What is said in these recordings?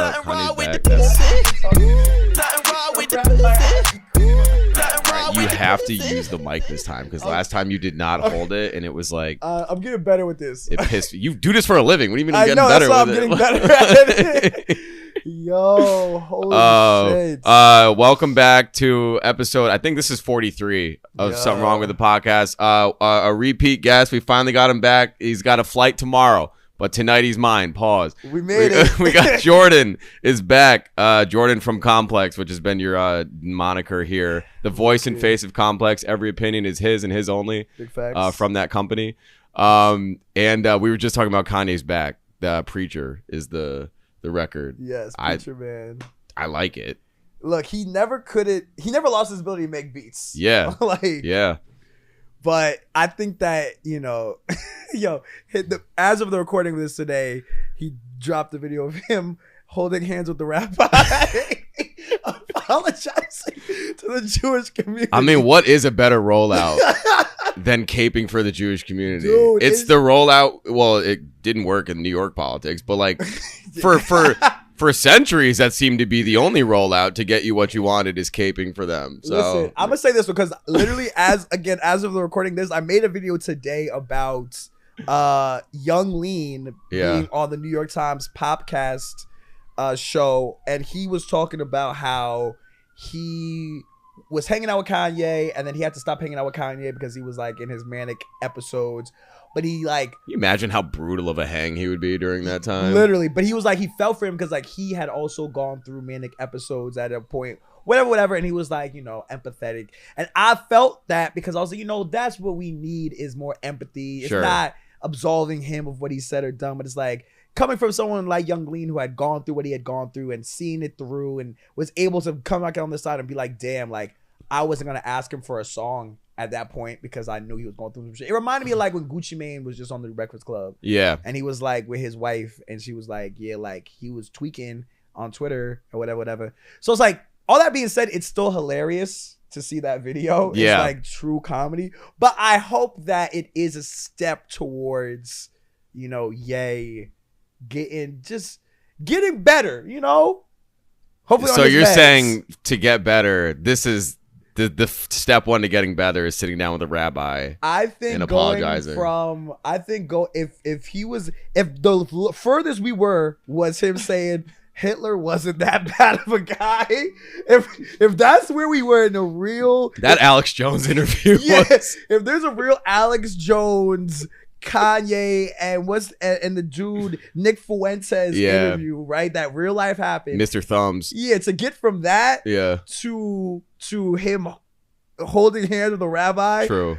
up. Kanye's back. You have to use the mic this time because last time you did not hold it, and it was like I'm getting better with this. It pissed you. Do this for a living. What do you mean I'm I getting know, better that's with why I'm it? getting better at it. Yo, holy shit. Welcome back to episode, I think this is 43 of Something Wrong with the Podcast. A repeat guest. We finally got him back. He's got a flight tomorrow, but tonight he's mine. Pause. We made it. We got Jordan is back. Jordan from Complex, which has been your moniker here. The voice and face of Complex. Every opinion is his and his only. Big facts. From that company. And we were just talking about Kanye's back. The Preacher is the record. Yes, Preacher, man. I like it. Look, he never lost his ability to make beats. Yeah. Yeah. But I think that, as of the recording of this today, he dropped a video of him holding hands with the rabbi, apologizing to the Jewish community. I mean, what is a better rollout than caping for the Jewish community? Dude, it's the rollout. Well, it didn't work in New York politics, but like for centuries, that seemed to be the only rollout to get you what you wanted is caping for them. So listen, I'm gonna say this because literally, as of the recording this, I made a video today about Young Lean being on the New York Times Popcast show, and he was talking about how he was hanging out with Kanye, and then he had to stop hanging out with Kanye because he was like in his manic episodes. But he like, can you imagine how brutal of a hang he would be during that time? Literally. But he was like, he felt for him because like he had also gone through manic episodes at a point, whatever. And he was like, empathetic. And I felt that because I was like, that's what we need is more empathy. It's not absolving him of what he said or done, but it's like coming from someone like Young Lean who had gone through what he had gone through and seen it through and was able to come back on the side and be like, damn, like I wasn't going to ask him for a song at that point because I knew he was going through some shit. It reminded me of like when Gucci Mane was just on the Breakfast Club. Yeah. And he was like with his wife and she was like, yeah, like he was tweaking on Twitter or whatever. So it's like, all that being said, it's still hilarious to see that video. Yeah. It's like true comedy. But I hope that it is a step towards, Ye getting better, Hopefully. So you're saying to get better, this is the step one to getting better is sitting down with a rabbi. I think and apologizing. If the furthest we were was him saying Hitler wasn't that bad of a guy. If that's where we were in the real Alex Jones interview. Was. If there's a real Alex Jones, Kanye, and the dude Nick Fuentes interview, right? That real life happened. Mr. Thumbs. Yeah, to get from that to him holding hands with a rabbi. True.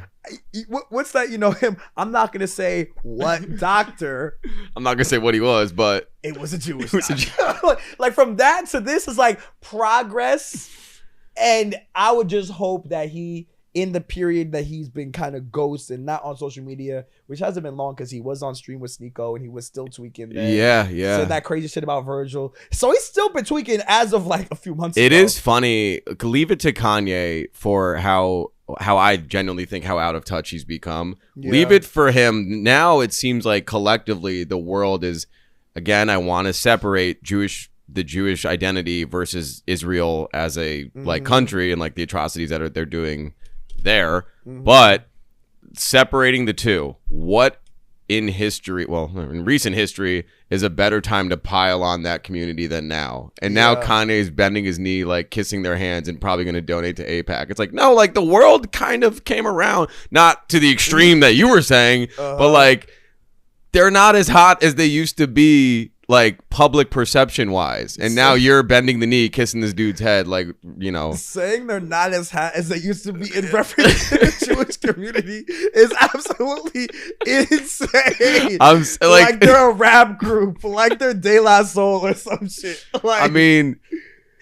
What's that? Him. I'm not gonna say what doctor. I'm not gonna say what he was, but it was a Jewish doctor. Like from that to this is like progress, and I would just hope that he, in the period that he's been kind of ghosted, not on social media, which hasn't been long because he was on stream with Sneeko and he was still tweaking there. Yeah. Said that crazy shit about Virgil. So he's still been tweaking as of like a few months ago. It is funny. Leave it to Kanye for how I genuinely think how out of touch he's become. Yeah. Leave it for him. Now it seems like collectively the world is, again, I want to separate the Jewish identity versus Israel as a like country and like the atrocities that they're doing there, but separating the two, what in recent history is a better time to pile on that community than now? And now Kanye's bending his knee, like kissing their hands and probably going to donate to AIPAC. It's like, no, like the world kind of came around, not to the extreme that you were saying, but like they're not as hot as they used to be, like public perception wise, and now you're bending the knee kissing this dude's head, like saying they're not as hot as they used to be in reference to the Jewish community is absolutely insane. I'm like they're a rap group, like they're De La Soul or some shit. Like, I mean,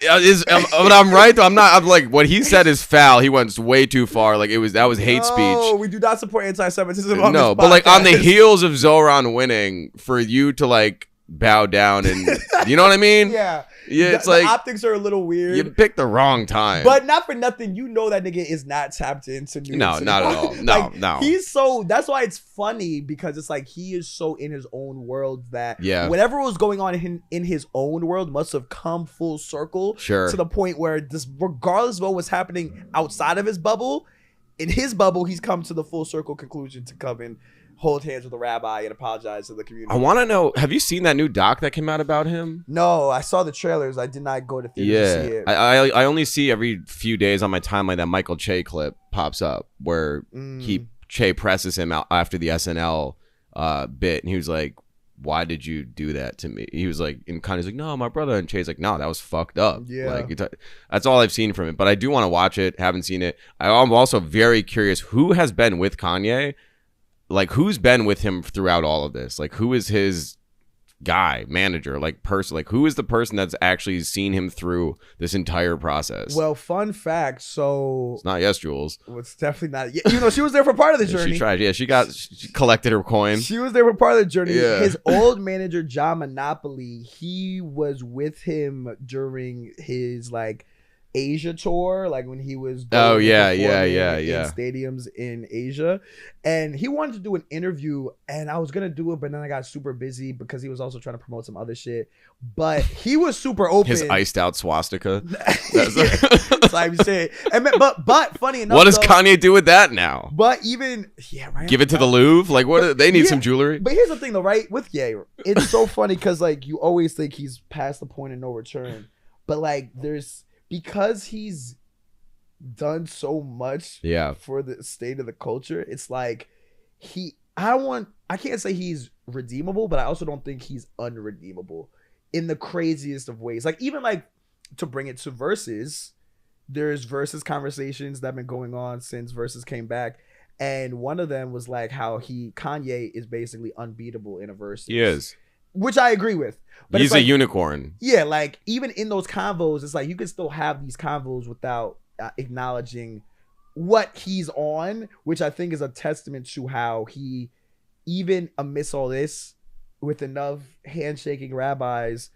but I'm right though. I'm like what he said is foul. He went way too far. Like that was hate speech. No, we do not support anti-Semitism. No, but like on the heels of Zohran winning, for you to like bow down and you know what I mean? Yeah. It's the like optics are a little weird. You picked the wrong time. But not for nothing, you know that nigga is not tapped into new. No, not at all. No, like, no. He's so, that's why it's funny, because it's like he is so in his own world that whatever was going on in his own world must have come full circle to the point where this, regardless of what was happening outside of his bubble, in his bubble, he's come to the full circle conclusion to come and hold hands with a rabbi and apologize to the community. I want to know, have you seen that new doc that came out about him? No, I saw the trailers. I did not go to theaters to see it. I only see every few days on my timeline that Michael Che clip pops up where Che presses him out after the SNL bit, and he was like, why did you do that to me? He was like, and Kanye's like, no, my brother. And Che's like, no, that was fucked up. Yeah. Like, that's all I've seen from it. But I do want to watch it. Haven't seen it. I'm also very curious who has been with Kanye. Like, who's been with him throughout all of this? Like, who is his guy, manager, like person? Like, who is the person that's actually seen him through this entire process? Well, fun fact. So it's not Yes Jules. Well, it's definitely not. Even though she was there for part of the journey. She tried. Yeah, she collected her coin. She was there for part of the journey. Yeah. His old manager, John Monopoly, he was with him during his like Asia tour, like when he was in stadiums in Asia, and he wanted to do an interview, and I was gonna do it, but then I got super busy because he was also trying to promote some other shit. But he was super open. His iced out swastika. That's how you say it. And but funny enough, what does Kanye do with that now? But even right, give it to the Louvre. Like, what? They need some jewelry. But here's the thing, though, right? With Ye, it's so funny because like you always think he's past the point of no return, but like because he's done so much for the state of the culture, it's like I can't say he's redeemable, but I also don't think he's unredeemable in the craziest of ways. Like, even like to bring it to Verzuz, there's Verzuz conversations that have been going on since Verzuz came back. And one of them was like how Kanye is basically unbeatable in a Verzuz. He is. Which I agree with. But he's a unicorn. Yeah, like even in those convos, it's like you can still have these convos without acknowledging what he's on, which I think is a testament to how he, even amidst all this, with enough handshaking rabbis,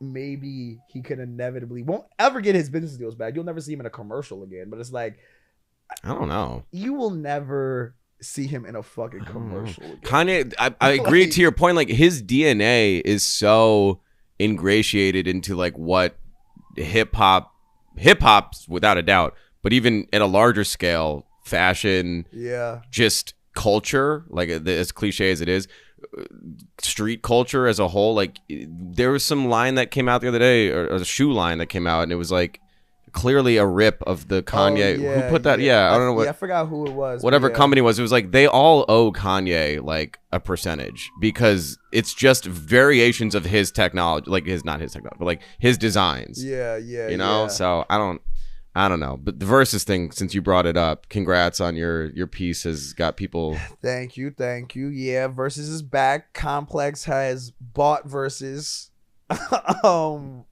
maybe he could inevitably won't ever get his business deals back. You'll never see him in a commercial again. But it's like, I don't know. You will never see him in a fucking commercial again. Kanye, I agree to your point. Like, his DNA is so ingratiated into like what hip hop's without a doubt, but even at a larger scale, fashion, just culture, like as cliche as it is, street culture as a whole. Like, there was some line that came out the other day, or a shoe line that came out, and it was like clearly a rip of the Kanye. Who put that? Yeah, I don't know what. I forgot who it was. Whatever company it was like they all owe Kanye like a percentage because it's just variations of his technology, like not his technology, but like his designs. You know. So I don't know. But the Verzuz thing, since you brought it up, congrats on your piece. Has got people. Thank you. Yeah, Verzuz is back. Complex has bought Verzuz.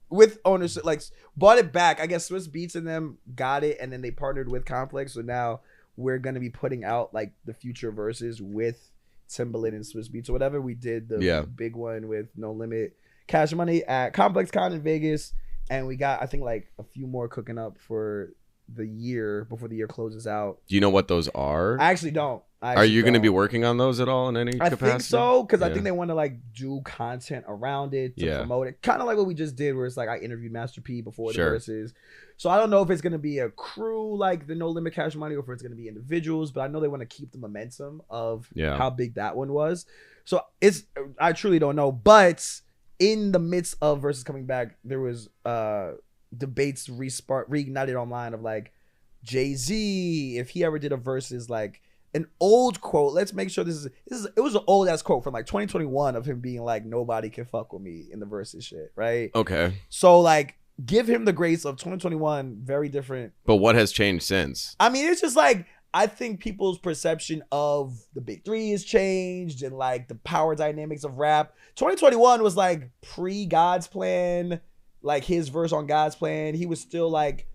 With ownership, like bought it back. I guess Swiss Beats and them got it, and then they partnered with Complex. So now we're gonna be putting out like the future Verzuz with Timbaland and Swiss Beats or whatever. We did the big one with No Limit Cash Money at Complex Con in Vegas, and we got I think like a few more cooking up for the year before the year closes out. Do you know what those are? I actually don't. Are you going to be working on those at all in any capacity? I think so, because I think they want to like do content around it to promote it. Kind of like what we just did, where it's like I interviewed Master P before the Verzuz. So I don't know if it's going to be a crew like the No Limit Cash Money or if it's going to be individuals, but I know they want to keep the momentum of how big that one was. So I truly don't know. But in the midst of Verzuz coming back, there was debates reignited online of like Jay-Z, if he ever did a Verzuz, like an old quote. Let's make sure it was an old ass quote from like 2021 of him being like, nobody can fuck with me in the Verzuz shit, right? Okay. So like give him the grace of 2021, very different. But what has changed since? I mean, it's just like I think people's perception of the big three has changed and like the power dynamics of rap. 2021 was like pre-God's Plan, like his verse on God's Plan. He was still like,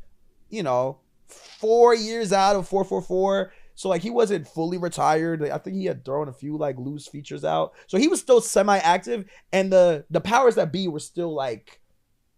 4 years out of 444. So like he wasn't fully retired. I think he had thrown a few like loose features out. So he was still semi-active, and the powers that be were still like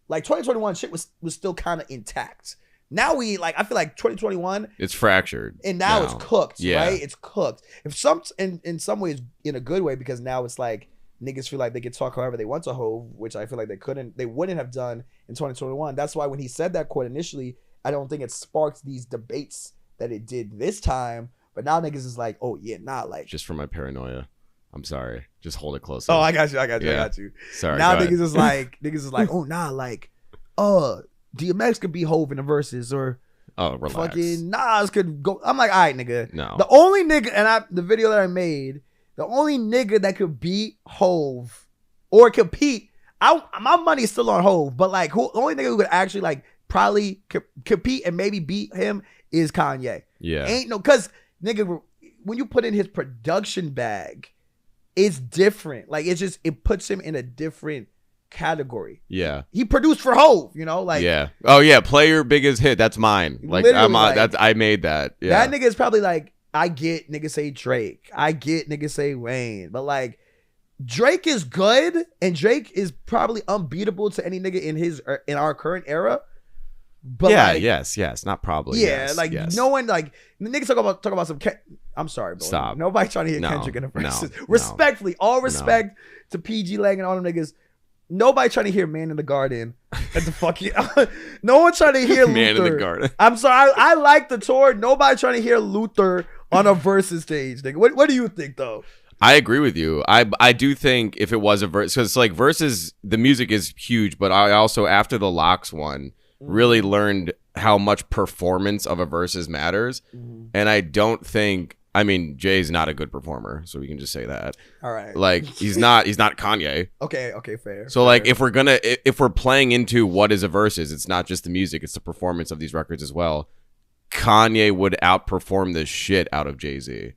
2021 shit was still kind of intact. Now we like, I feel like 2021, it's fractured, and now it's cooked. Yeah. Right, it's cooked. If in some ways in a good way, because now it's like niggas feel like they can talk however they want to Hov, which I feel like they wouldn't have done in 2021. That's why when he said that quote initially, I don't think it sparked these debates that it did this time. But now niggas is like, oh yeah, nah, like just for my paranoia. I'm sorry. Just hold it closer. Oh, I got you. Sorry. Now niggas is like, oh nah, like, DMX could be Hov in the verses, or relax. fucking Nas could go. I'm like, all right, nigga. No. The only nigga, the video that I made, the only nigga that could beat Hov or compete, my money is still on Hov, but like, the only nigga who could actually like probably compete and maybe beat him is Kanye. Yeah. Ain't no, cause nigga, when you put in his production bag, it's different. Like it puts him in a different category. Yeah. He produced for Hov, like yeah. Oh yeah, play your biggest hit. That's mine. Like I'm on, like, I made that. Yeah. That nigga is probably like, I get niggas say Drake. I get niggas say Wayne. But like Drake is good, and Drake is probably unbeatable to any nigga in our current era. But yeah, like, yes, not probably. Yeah, yes, like yes. no one, like the niggas talk about some. I'm sorry, bro. Stop. Nobody trying to hear No, Kendrick in the verses. no, Respectfully, all respect to PG Lang and all them niggas. Nobody trying to hear Man in the Garden at the fucking. No one trying to hear Man Luther. in the Garden. I'm sorry. I like the tour. Nobody trying to hear Luther on a versus stage, nigga. What do you think though? I agree with you. I do think if it was a verse, because like versus the music is huge, but I also after the Locks one really learned how much performance of a versus matters, and I don't think. I mean, Jay's not a good performer, so we can just say that. All right. Like he's not Kanye. Okay, fair. So like if we're playing into what is a versus, it's not just the music, it's the performance of these records as well. Kanye would outperform the shit out of Jay-Z.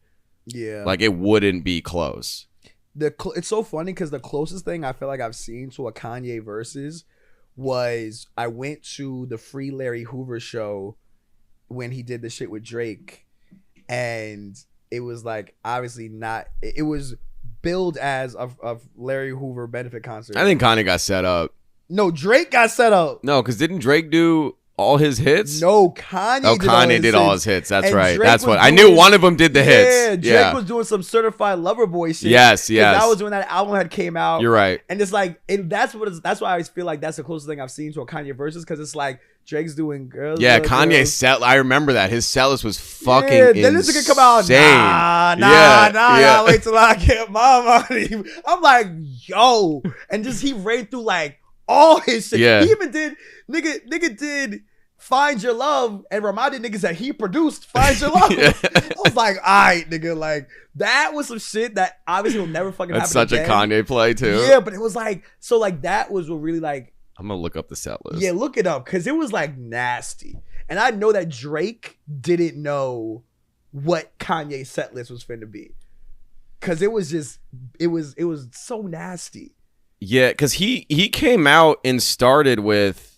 Yeah. Like it wouldn't be close. It's so funny because the closest thing I feel like I've seen to a Kanye versus was I went to the Free Larry Hoover show when he did the shit with Drake. And it was like obviously not. It was billed as a Larry Hoover benefit concert. I think Kanye got set up. No, Drake got set up. No, because didn't Drake do all his hits? No, Kanye. Kanye did all his hits. That's and right. Drake That's what was I knew. doing- One of them did the hits. Drake was doing some Certified Lover Boy shit. Yes. That was when that album had came out. You're right. And it's like, that's why I always feel like that's the closest thing I've seen to a Kanye versus, because it's like Drake's doing girls. Yeah, girls, Kanye's girls. set. I remember that his set list was fucking Then this nigga come out. Nah. Wait till I get my money. I'm like, yo, and just he ran through like all his shit. Yeah. He even did nigga did Find Your Love and reminded niggas that he produced Find Your Love. Yeah. I was like, all right, nigga, like that was some shit that obviously will never fucking That's happen such again. a Kanye play too. Yeah, but it was like, so like that was what really like. I'm gonna look up the set list. Yeah, look it up because it was like nasty, and I know that Drake didn't know what Kanye's set list was finna be, because it was just it was so nasty. Yeah, because he came out and started with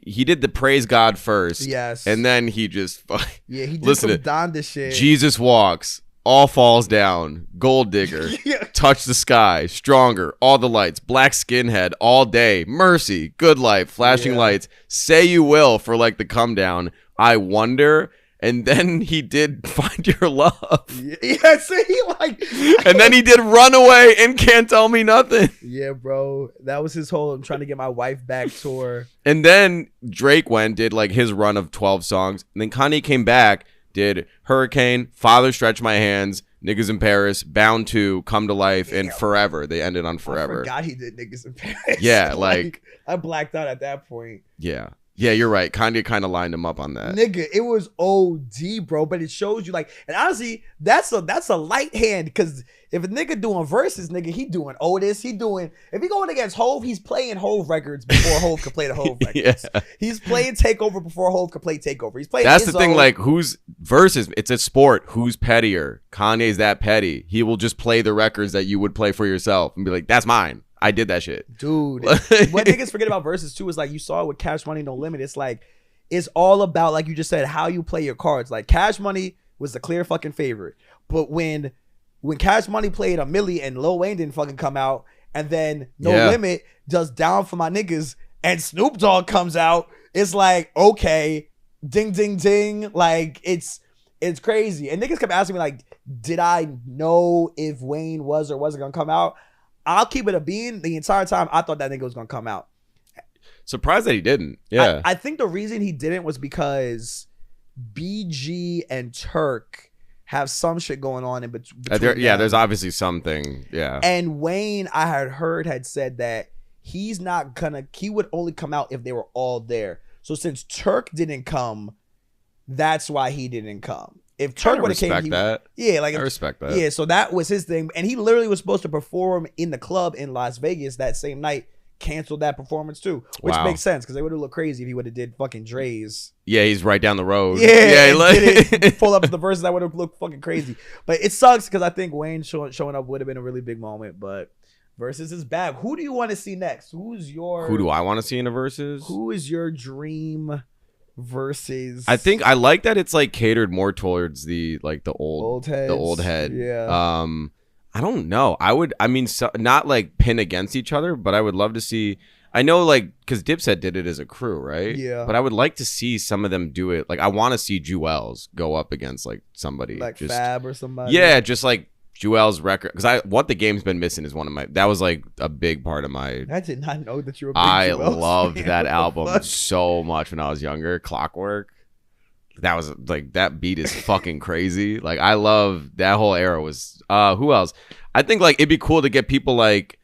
he did the Praise God first. Yes, and then he just he did listen some to Donda shit. Jesus Walks, All Falls Down, Gold Digger, Yeah. Touch the Sky, Stronger, All the Lights, Black Skinhead, All Day, Mercy, Good Life, Flashing Lights, Say You Will for like the come down, I Wonder, and then he did Find Your Love. Yeah, see, like, and then he did Runaway and Can't Tell Me Nothing. Yeah, bro, that was his whole I'm trying to get my wife back tour. And then Drake did like his run of 12 songs, and then Kanye came back, did Hurricane, Father Stretch My Hands, Niggas in Paris, Bound to, Come to Life, and Forever. They ended on Forever. I forgot he did Niggas in Paris. Yeah, like I blacked out at that point. Yeah. Yeah, you're right. Kanye kind of lined him up on that. Nigga, it was OD, bro. But it shows you like, and honestly, that's a light hand, because if a nigga doing verses, nigga, he doing Otis, if he going against Hov, he's playing Hov records before Hov could play the Hov records. Yeah. He's playing Takeover before Hov could play Takeover. He's playing. That's Izzo. the thing. Like, who's verses? It's a sport. Who's pettier? Kanye's that petty. He will just play the records that you would play for yourself and be like, "That's mine. I did that shit." Dude, what niggas forget about verses too is like you saw it with Cash Money No Limit. It's like it's all about, like you just said, how you play your cards. Like Cash Money was the clear fucking favorite. But when Cash Money played a Millie and Lil Wayne didn't fucking come out, and then No Limit does Down for My Niggas and Snoop Dogg comes out, it's like, okay, ding, ding, ding. Like, it's crazy. And niggas kept asking me, like, did I know if Wayne was or wasn't gonna come out? I'll keep it a bean. The entire time I thought that nigga was gonna come out. Surprised that he didn't. Yeah. I think the reason he didn't was because BG and Turk have some shit going on in between. There's obviously something. Yeah. And Wayne, I had heard, had said that he would only come out if they were all there. So since Turk didn't come, that's why he didn't come. If Turk would have came, I respect that. Yeah, so that was his thing. And he literally was supposed to perform in the club in Las Vegas that same night. Canceled that performance too, which makes sense because they would have looked crazy if he would have did fucking Dre's. Yeah, he's right down the road. Yeah, he pull up to the Versus. That would have looked fucking crazy. But it sucks because I think Wayne showing up would have been a really big moment. But Versus is back. Who do you want to see next? Who do I want to see in a Versus? Who is your dream Versus? I think I like that it's like catered more towards the old head. Yeah. I don't know. Not like pin against each other, but I would love to see. I know, like, because Dipset did it as a crew, right? Yeah. But I would like to see some of them do it. Like, I want to see Jewels go up against like somebody, like Fab or somebody. Yeah, just like Jewel's record. Because What the Game's Been Missing is one of my. That was like a big part of my. I did not know that you were. I loved that album so much when I was younger. Clockwork. That was like, that beat is fucking crazy. Like, I love that whole era. Was who else? I think like it'd be cool to get people like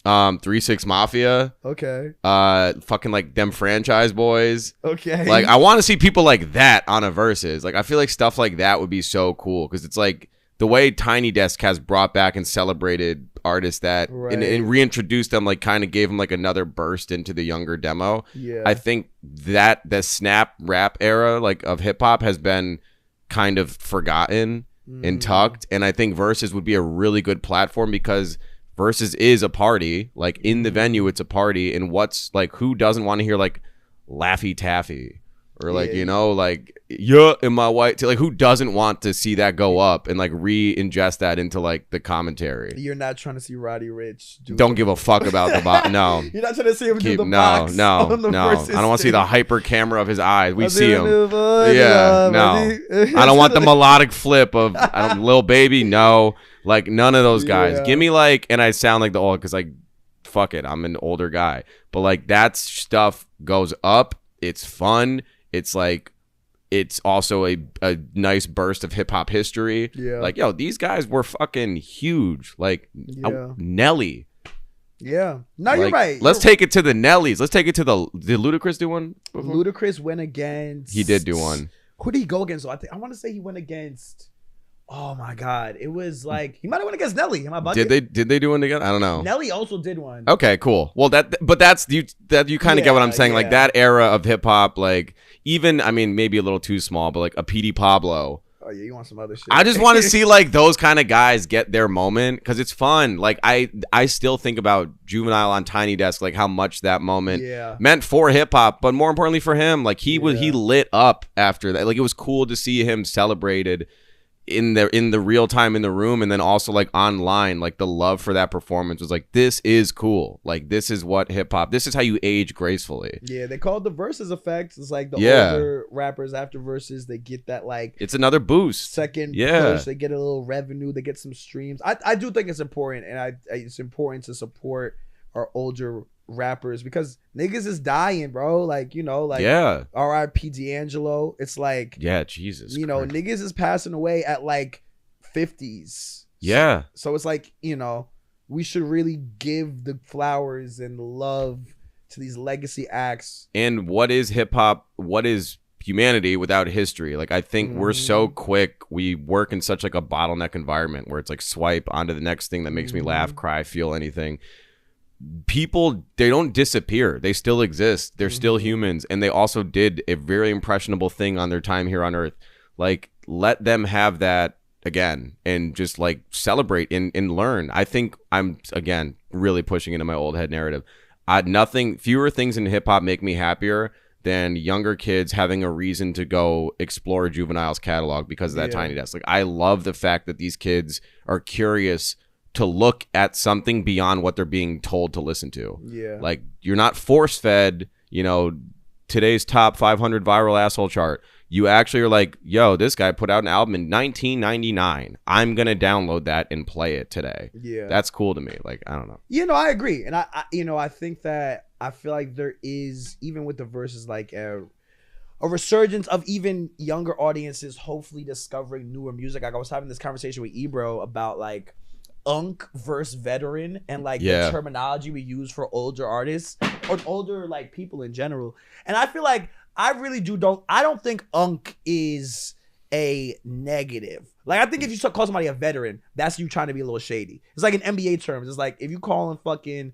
3-6 Mafia. Okay. Fucking like them Franchise Boys. Okay. Like, I want to see people like that on a Versus. Like, I feel like stuff like that would be so cool because it's like the way Tiny Desk has brought back and celebrated artists that and reintroduced them, like kind of gave them like another burst into the younger demo. Yeah. I think that the snap rap era like of hip hop has been kind of forgotten and tucked. And I think Versus would be a really good platform because Versus is a party. Like, in the venue, it's a party. And what's like, who doesn't want to hear like Laffy Taffy? Or like, in my white like, who doesn't want to see that go up and like re-ingest that into like the commentary? You're not trying to see Roddy Ricch don't give a fuck about the box. No. You're not trying to see him do the box. No. I don't want to see the hyper camera of his eyes. We see him. Yeah, no. I don't want the melodic flip of Lil Baby. No. Like, none of those guys. Give me like, and I sound like the old, because like, fuck it, I'm an older guy. But like, that stuff goes up. It's fun. It's like, it's also a nice burst of hip hop history. Yeah. Like, yo, these guys were fucking huge. Like, Nelly. Yeah. No, you're right. Let's take it to the Nellies. Let's take it to did Ludacris do one before? Ludacris went against. He did do one. Who did he go against? So I want to say he went against. Oh my God! It was like he might have went against Nelly. Am I bugging? Did they do one together? I don't know. Nelly also did one. Okay, cool. Well, that's you kind of get what I'm saying. Like, that era of hip hop, like, even, I mean, maybe a little too small, but like a P.D. Pablo. Oh yeah, you want some other shit? I just want to see like those kind of guys get their moment because it's fun. Like, I still think about Juvenile on Tiny Desk, like how much that moment meant for hip hop, but more importantly for him. Like, he lit up after that. Like, it was cool to see him celebrated in the real time in the room, and then also like online. Like, the love for that performance was like, this is cool. Like, this is what hip hop, this is how you age gracefully. Yeah, they call it the Versus effect. It's like the older rappers after Versus, they get that like, it's another boost, second push. They get a little revenue, they get some streams. I do think it's important, and it's important to support our older rappers because niggas is dying, bro. Like, R.I.P. D'Angelo. It's like, Jesus, niggas is passing away at like 50s. Yeah. So it's like, we should really give the flowers and love to these legacy acts. And what is hip hop? What is humanity without history? Like, I think we're so quick. We work in such like a bottleneck environment where it's like swipe onto the next thing that makes me laugh, cry, feel anything. People, they don't disappear. They still exist. They're still humans, and they also did a very impressionable thing on their time here on Earth. Like, let them have that again and just like celebrate and learn. I think I'm, again, really pushing into my old head narrative. Fewer things in hip hop make me happier than younger kids having a reason to go explore Juvenile's catalog because of that Tiny Desk. Like, I love the fact that these kids are curious to look at something beyond what they're being told to listen to. Yeah. Like, you're not force fed, you know, today's top 500 viral asshole chart. You actually are like, yo, this guy put out an album in 1999. I'm going to download that and play it today. Yeah. That's cool to me. Like, I don't know. You know, I agree. And I think that I feel like there is, even with the Verzuz, like a resurgence of even younger audiences hopefully discovering newer music. Like, I was having this conversation with Ebro about like Unk versus veteran and like the terminology we use for older artists or older like people in general. And I feel like I don't think Unk is a negative. Like, I think if you call somebody a veteran, that's you trying to be a little shady. It's like in NBA terms. It's like if you call him fucking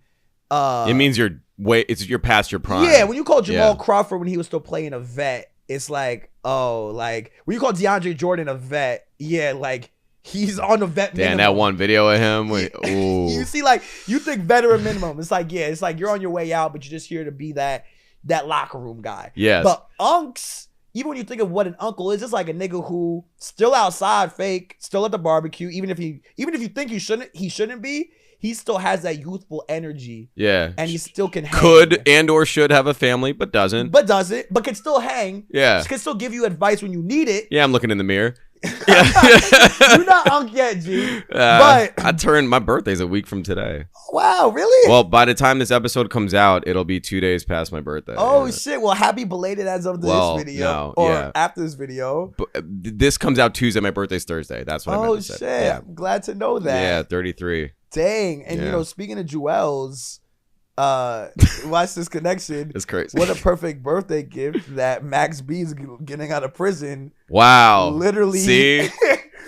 it means you're past your prime. Yeah, when you call Jamal Crawford when he was still playing a vet, it's like, oh, like when you call DeAndre Jordan a vet, yeah, like he's on the vet minimum. Damn, that one video of him. You see, like, you think veteran minimum. It's like, yeah, it's like you're on your way out, but you're just here to be that locker room guy. Yes. But unks, even when you think of what an uncle is, it's like a nigga who still outside fake, still at the barbecue, even if you think he shouldn't be, he still has that youthful energy. Yeah. And he still can hang. Could and or should have a family, but doesn't. But can still hang. Yeah. Can still give you advice when you need it. Yeah, I'm looking in the mirror. You're not unk yet, G. But my birthday's a week from today. Wow, really? Well, by the time this episode comes out, it'll be 2 days past my birthday. Oh shit! Well, happy belated as of this video after this video. But this comes out Tuesday. My birthday's Thursday. That's what I meant to say. Oh shit! Yeah. I'm glad to know that. Yeah, 33. Dang, and you know, speaking of Jewels, watch this connection. It's crazy. What a perfect birthday gift that Max B's getting out of prison. Wow. Literally. See?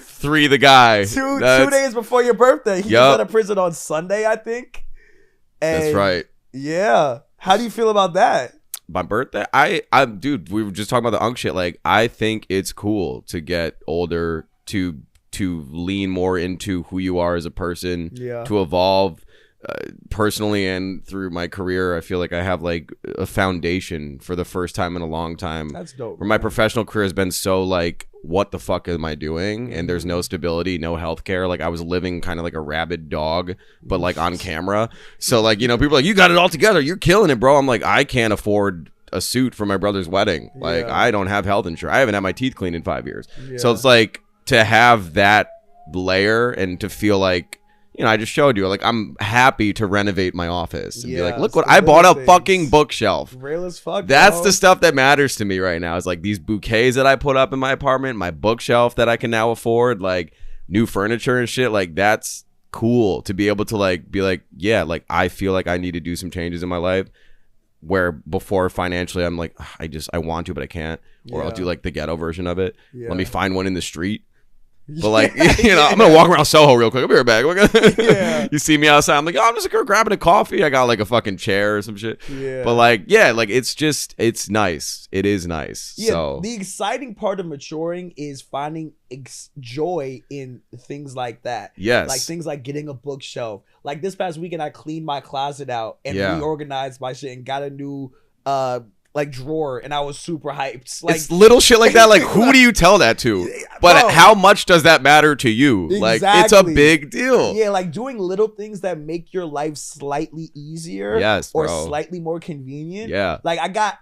3 the guy. Two days before your birthday. He got out of prison on Sunday, I think. And that's right. Yeah. How do you feel about that? My birthday? Dude, we were just talking about the unk shit. Like, I think it's cool to get older, to lean more into who you are as a person, to evolve personally and through my career. I feel like I have like a foundation for the first time in a long time. That's dope. Where my professional career has been so like, what the fuck am I doing? And there's no stability, no healthcare. Like, I was living kind of like a rabid dog, but like on camera. So like, you know, people are like, you got it all together, you're killing it, bro. I'm like, I can't afford a suit for my brother's wedding. Like, I don't have health insurance. I haven't had my teeth cleaned in 5 years. So it's like, to have that layer and to feel like, you know, I just showed you, like, I'm happy to renovate my office and be like, look what I bought, a fucking bookshelf. Real as fuck. That's the stuff that matters to me right now. Is like these bouquets that I put up in my apartment, my bookshelf that I can now afford, like new furniture and shit. Like, that's cool to be able to like be like, yeah, like I feel like I need to do some changes in my life. Where before financially I'm like, I want to, but I can't. Or I'll do like the ghetto version of it. Let me find one in the street. But like, you know, I'm gonna walk around Soho real quick. I'll be right back. You see me outside, I'm like, oh, I'm just grabbing a coffee. I got like a fucking chair or some shit. But like, like it's nice. It is nice. So the exciting part of maturing is finding joy in things like that. Yes. Like things like getting a bookshelf. Like this past weekend, I cleaned my closet out and reorganized my shit and got a new like drawer, and I was super hyped. Like, it's little shit like that. Like, who do you tell that to? But how much does that matter to you? Exactly. Like, it's a big deal. Yeah, like doing little things that make your life slightly easier, or slightly more convenient. Yeah, like I got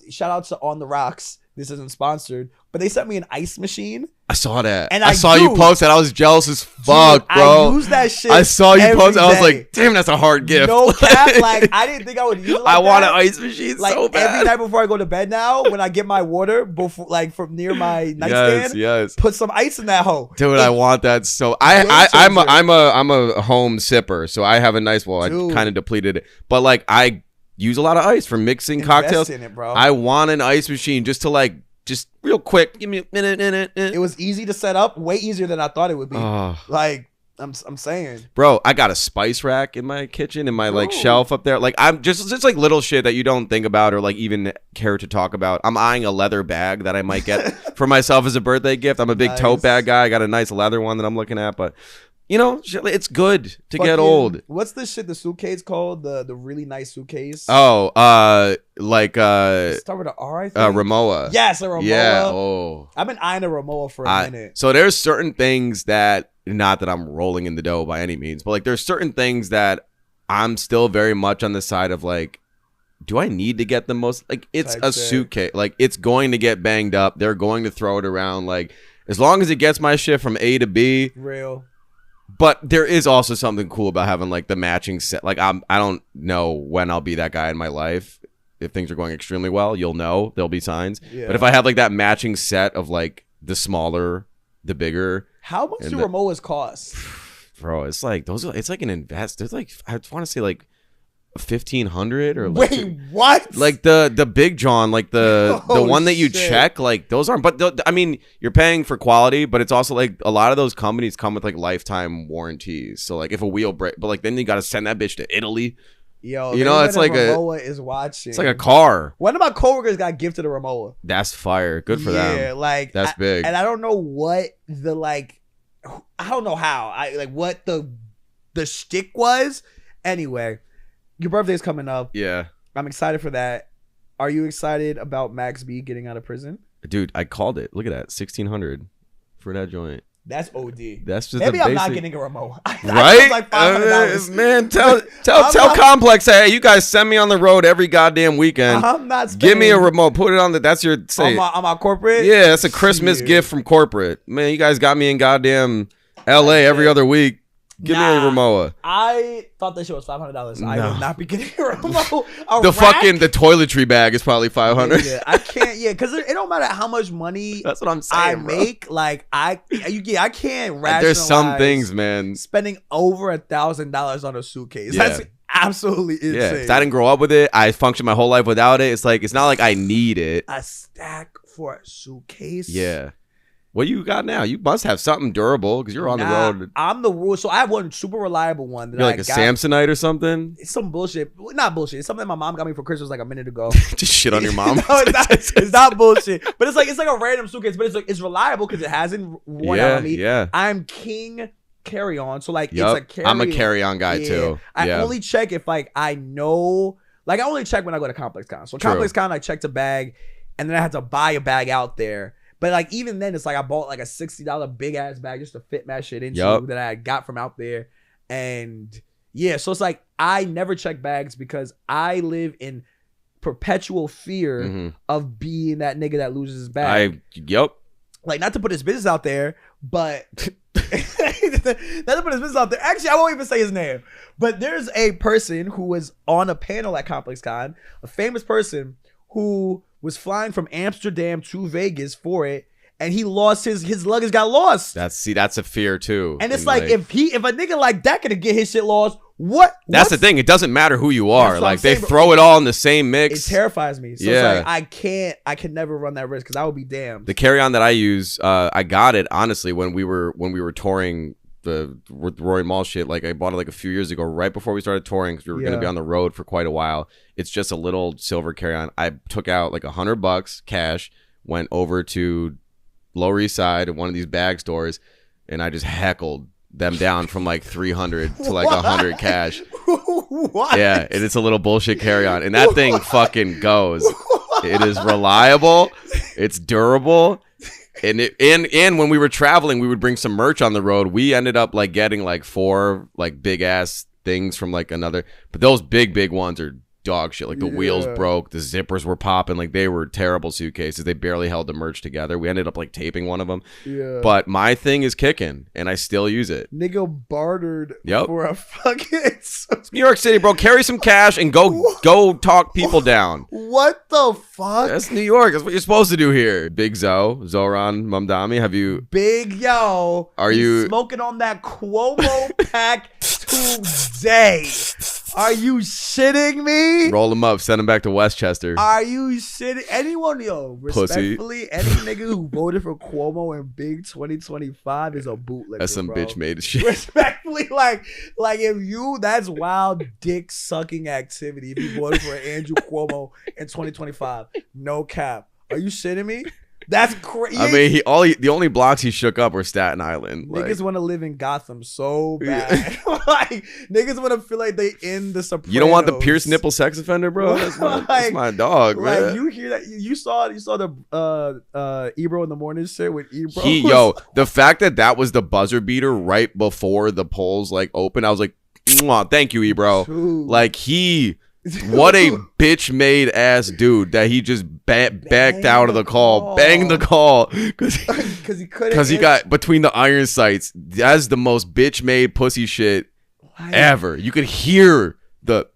shout out to On the Rocks. This isn't sponsored, but they sent me an ice machine. I saw that. And I saw you post that. I was jealous as fuck, dude, bro. I use that shit. I saw you post. I was like, damn, that's a hard gift. No cap. Like, I didn't think I would use it like I want an ice machine like, so bad. Every night before I go to bed now, when I get my water, before like from near my nightstand, put some ice in that hole. Dude, I want that so. I'm a home sipper, so I have a nice. Well, I kind of depleted it, but like I use a lot of ice for mixing cocktails. In it, bro. I want an ice machine just to like. Just real quick, give me a minute. It was easy to set up, way easier than I thought it would be. Like I'm saying, bro, I got a spice rack in my kitchen and my like shelf up there. Like I'm just like little shit that you don't think about or like even care to talk about. I'm eyeing a leather bag that I might get for myself as a birthday gift. I'm a big tote bag guy. I got a nice leather one that I'm looking at, but You know, it's good to Fucking, get old. What's the shit? The suitcase called the really nice suitcase. Oh, Start with an R. I think. Rimowa. Yes, a Rimowa. Yeah. Oh, I've been eyeing a Rimowa for a minute. So there's certain things that, not that I'm rolling in the dough by any means, but like there's certain things that I'm still very much on the side of like, do I need to get the most? Like, it's a suitcase. Like, it's going to get banged up. They're going to throw it around. Like, as long as it gets my shit from A to B. Real. But there is also something cool about having like the matching set. Like, I don't know when I'll be that guy in my life. If things are going extremely well, you'll know. There'll be signs. Yeah. But if I have like that matching set of like the smaller, the bigger. How much do Rimowas cost? Bro, it's like those. It's like an invest. It's like, I want to say like 1,500 or like, wait, what? Like the Big John, like the one that you check, like those aren't. But I mean, you're paying for quality, but it's also like a lot of those companies come with like lifetime warranties. So like if a wheel break, but like then you got to send that bitch to Italy. Yo, you know, it's like Rimowa is watching. It's like a car. One of my coworkers got gifted a Rimowa. That's fire. Good for them. Yeah, like that's big. And I don't know what the like. I don't know how. What the shtick was. Anyway. Your birthday's coming up. Yeah. I'm excited for that. Are you excited about Max B getting out of prison? Dude, I called it. Look at that. 1,600 for that joint. That's OD. That's just maybe I'm not getting a remote. Right? Like $500. Man, tell Complex, hey, you guys send me on the road every goddamn weekend. I'm not Give me a remote. Put it on that's your say. On my corporate? Yeah, that's a Christmas gift from corporate. Man, you guys got me in goddamn LA every other week. Give me a Rimowa. I thought that shit was $500. No. I would not be getting a Rimowa. The toiletry bag is probably $500. Yeah, I can't. Yeah, because it don't matter how much money. That's what I'm saying. I make. Like I can't rationalize. There's some things, man. Spending over $1,000 on a suitcase. Yeah. That's absolutely insane. Yeah, I didn't grow up with it. I functioned my whole life without it. It's like it's not like I need it. A stack for a suitcase. Yeah. What you got now? You must have something durable because you're on the road. I'm the rule. So I have one super reliable one. That you're like a Samsonite or something? It's some bullshit. Not bullshit. It's something my mom got me for Christmas like a minute ago. Just shit on your mom? No, it's not bullshit. But it's like a random suitcase. But it's reliable because it hasn't worn out on me. Yeah. I'm king carry-on. So like it's a carry-on. I'm a carry-on guy too. I only check if like I know. Like I only check when I go to Complex Con. So Complex Con, I checked a bag and then I had to buy a bag out there. But like even then, it's like I bought like a $60 big ass bag just to fit my shit into that I got from out there, and yeah, so it's like I never check bags because I live in perpetual fear of being that nigga that loses his bag. Like not to put his business out there, but not to put his business out there. Actually, I won't even say his name. But there's a person who was on a panel at Complex Con, a famous person who was flying from Amsterdam to Vegas for it, and he lost his luggage got lost. That's a fear too. And it's like if a nigga like that could get his shit lost, what? That's the thing. It doesn't matter who you are. Like they throw it all in the same mix. It terrifies me. So it's like I can never run that risk because I would be damned. The carry-on that I use, I got it honestly when we were touring the Roy Mall shit. Like I bought it like a few years ago, right before we started touring because we were gonna be on the road for quite a while. It's just a little silver carry-on. I took out like $100 cash, went over to Lower East Side at one of these bag stores, and I just heckled them down from like 300 to like 100 cash. What? Yeah, and it's a little bullshit carry-on, and that thing fucking goes. It is reliable. It's durable. And when we were traveling, we would bring some merch on the road. We ended up like getting like 4 like big ass things from like another, but those big ones are dog shit. Like the wheels broke, the zippers were popping, like they were terrible suitcases. They barely held the merch together. We ended up like taping one of them. Yeah. But my thing is kicking, and I still use it. Nigga bartered for a fucking. It's New York City, bro. Carry some cash and go talk people down. What the fuck? That's New York. That's what you're supposed to do here. Big Zohran Mamdami. Have you? Big Yo. Are you smoking on that Cuomo pack today? Are you shitting me? Roll them up, send them back to Westchester. Are you shitting? Anyone, respectfully, any nigga who voted for Cuomo in big 2025 is a bootlegger. That's some bro. Bitch made shit. Respectfully, like that's wild dick sucking activity if you voted for Andrew Cuomo in 2025. No cap. Are you shitting me? That's crazy. I mean, the only blocks he shook up were Staten Island. Niggas want to live in Gotham so bad. Like niggas want to feel like they in the Sopranos. You don't want the pierced nipple sex offender, bro? That's my dog, man. Like you hear that? You saw the Ebro in the morning shit with Ebro. Yo, the fact that was the buzzer beater right before the polls like open, I was like, mwah, thank you, Ebro. Dude. Like what a bitch made ass dude that he just backed out of the call, banged the call because he couldn't. Because he got between the iron sights. That's the most bitch made pussy shit ever. You could hear the.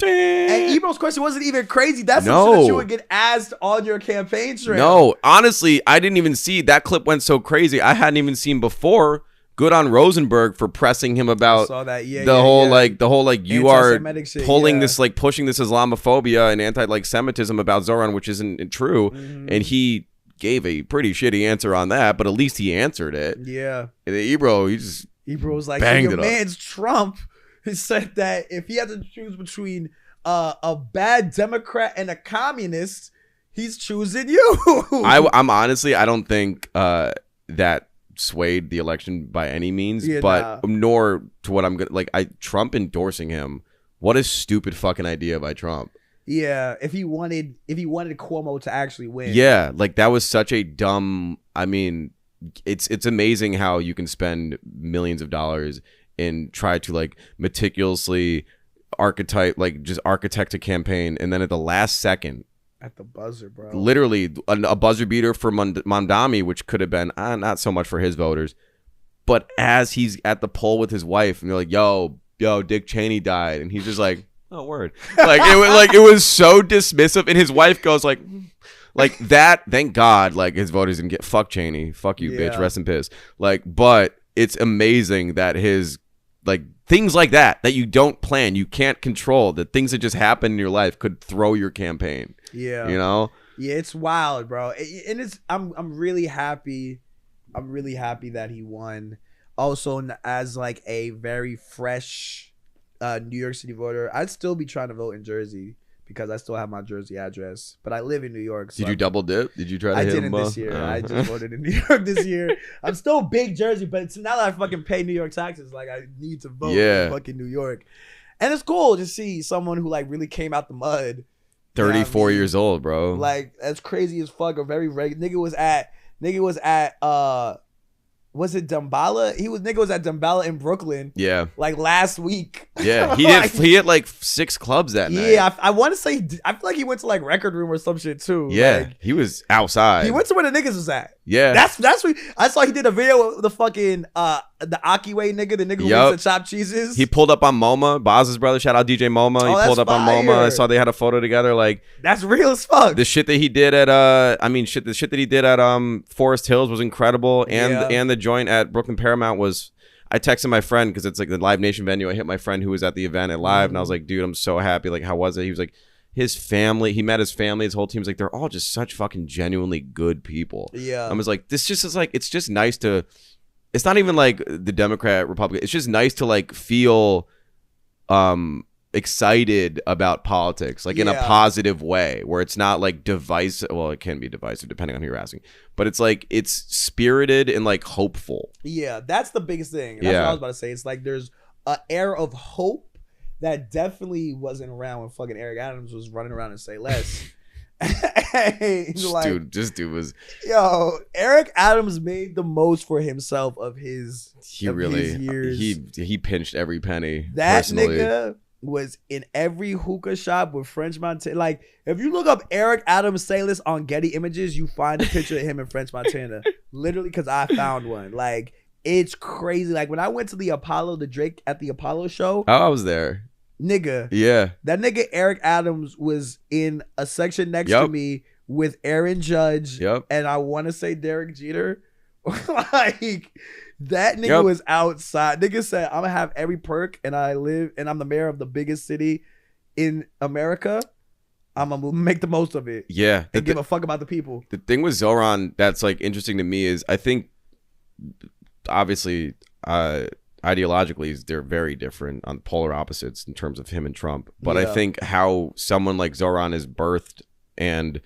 And Ebro's question wasn't even crazy. That's some shit that you would get asked on your campaign trail. No, honestly, I didn't even see that clip went so crazy. I hadn't even seen before. Good on Rosenberg for pressing him about the whole you are pulling this like pushing this Islamophobia and anti Semitism about Zohran, which isn't true. Mm-hmm. And he gave a pretty shitty answer on that, but at least he answered it. Yeah. And Ebro was like, your man's Trump. He said that if he had to choose between a bad Democrat and a communist, he's choosing you. I'm honestly, I don't think that swayed the election by any means, nor to what I'm gonna Trump endorsing him. What a stupid fucking idea by Trump. Yeah, if he wanted Cuomo to actually win. Yeah, like that was such a dumb. I mean, it's amazing how you can spend millions of dollars and try to meticulously archetype architect a campaign, and then at the last second. At the buzzer, bro. Literally a buzzer beater for Mamdani, which could have been not so much for his voters, but as he's at the poll with his wife, and they're like, "Yo, Dick Cheney died," and he's just like, "Oh, word." It was so dismissive, and his wife goes like that. Thank God, his voters didn't get fuck Cheney, fuck you, bitch, rest in piss. But it's amazing that his things like that you don't plan, you can't control, the things that just happen in your life could throw your campaign. Yeah. You know? Yeah, it's wild, bro. And I'm really happy. I'm really happy that he won. Also, as a very fresh New York City voter, I'd still be trying to vote in Jersey because I still have my Jersey address, but I live in New York. So Did you double dip? Did you try to I hit didn't him? This year. I just voted in New York this year. I'm still big Jersey, but it's now that I fucking pay New York taxes, I need to vote in fucking New York. And it's cool to see someone who really came out the mud. 34 years old, bro. That's crazy as fuck. A very regular nigga was at was it Damballa? Nigga was at Damballa in Brooklyn. Yeah. Last week. Yeah. He hit 6 clubs that night. Yeah, I want to say I feel like he went to Record Room or some shit too. Yeah. He was outside. He went to where the niggas was at. Yeah. That's what I saw. He did a video with the fucking the Akiway nigga, the nigga who makes the chopped cheeses. He pulled up on MoMA, Boz's brother. Shout out DJ MoMA. He pulled up on MoMA. I saw they had a photo together. That's real as fuck. The shit that he did at the shit that he did at Forest Hills was incredible, and the joint at Brooklyn Paramount was. I texted my friend because it's the Live Nation venue. I hit my friend who was at the event at Live, and I was like, dude, I'm so happy. How was it? He was like, his family, he met his family, his whole team's they're all just such fucking genuinely good people. Yeah. I was like, this just is it's just nice to, it's not even the Democrat Republican. It's just nice to feel excited about politics, in a positive way, where it's not divisive. Well, it can be divisive depending on who you're asking, but it's it's spirited and hopeful. Yeah, that's the biggest thing. That's what I was about to say. It's there's an air of hope that definitely wasn't around when fucking Eric Adams was running around and say less. This dude was. Yo, Eric Adams made the most for himself of his. His years. He pinched every penny. That personally. Nigga was in every hookah shop with French Montana. If you look up Eric Adams say less on Getty Images, you find a picture of him in French Montana. Literally, because I found one. It's crazy. When I went to the Apollo, the Drake at the Apollo show. Oh, I was there. Nigga. Yeah. That nigga Eric Adams was in a section next to me with Aaron Judge. Yep. And I want to say Derek Jeter. That nigga was outside. Nigga said, I'm gonna have every perk and I'm the mayor of the biggest city in America. I'm gonna make the most of it. Yeah. And give a fuck about the people. The thing with Zohran that's interesting to me is I think obviously ideologically they're very different, on polar opposites in terms of him and Trump. But I think how someone like Zohran is birthed and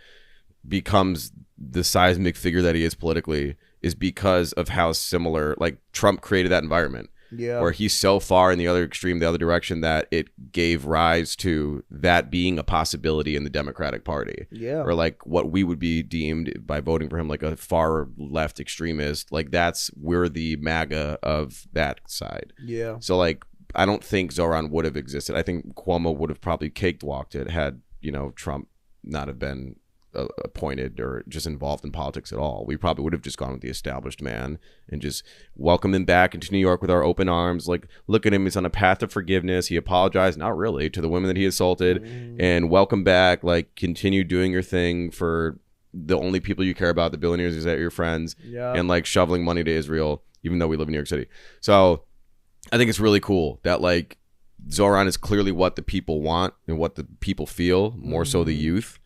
becomes the seismic figure that he is politically is because of how similar, like, Trump created that environment. Yeah. Where he's so far in the other extreme, the other direction, that it gave rise to that being a possibility in the Democratic Party. Yeah. Or like what we would be deemed by voting for him like a far left extremist. Like we're the MAGA of that side. Yeah. So like I don't think Zohran would have existed. I think Cuomo would have probably cakewalked it had, Trump not have been appointed or just involved in politics at all. We probably would have just gone with the established man and just welcomed him back into New York with our open arms. Like, look at him, he's on a path of forgiveness. He apologized, not really, to the women that he assaulted, and welcome back. Like, continue doing your thing for the only people you care about, the billionaires is that your friends, and like shoveling money to Israel, even though we live in New York City. So I think it's really cool that like Zohran is clearly what the people want and what the people feel, more so the youth.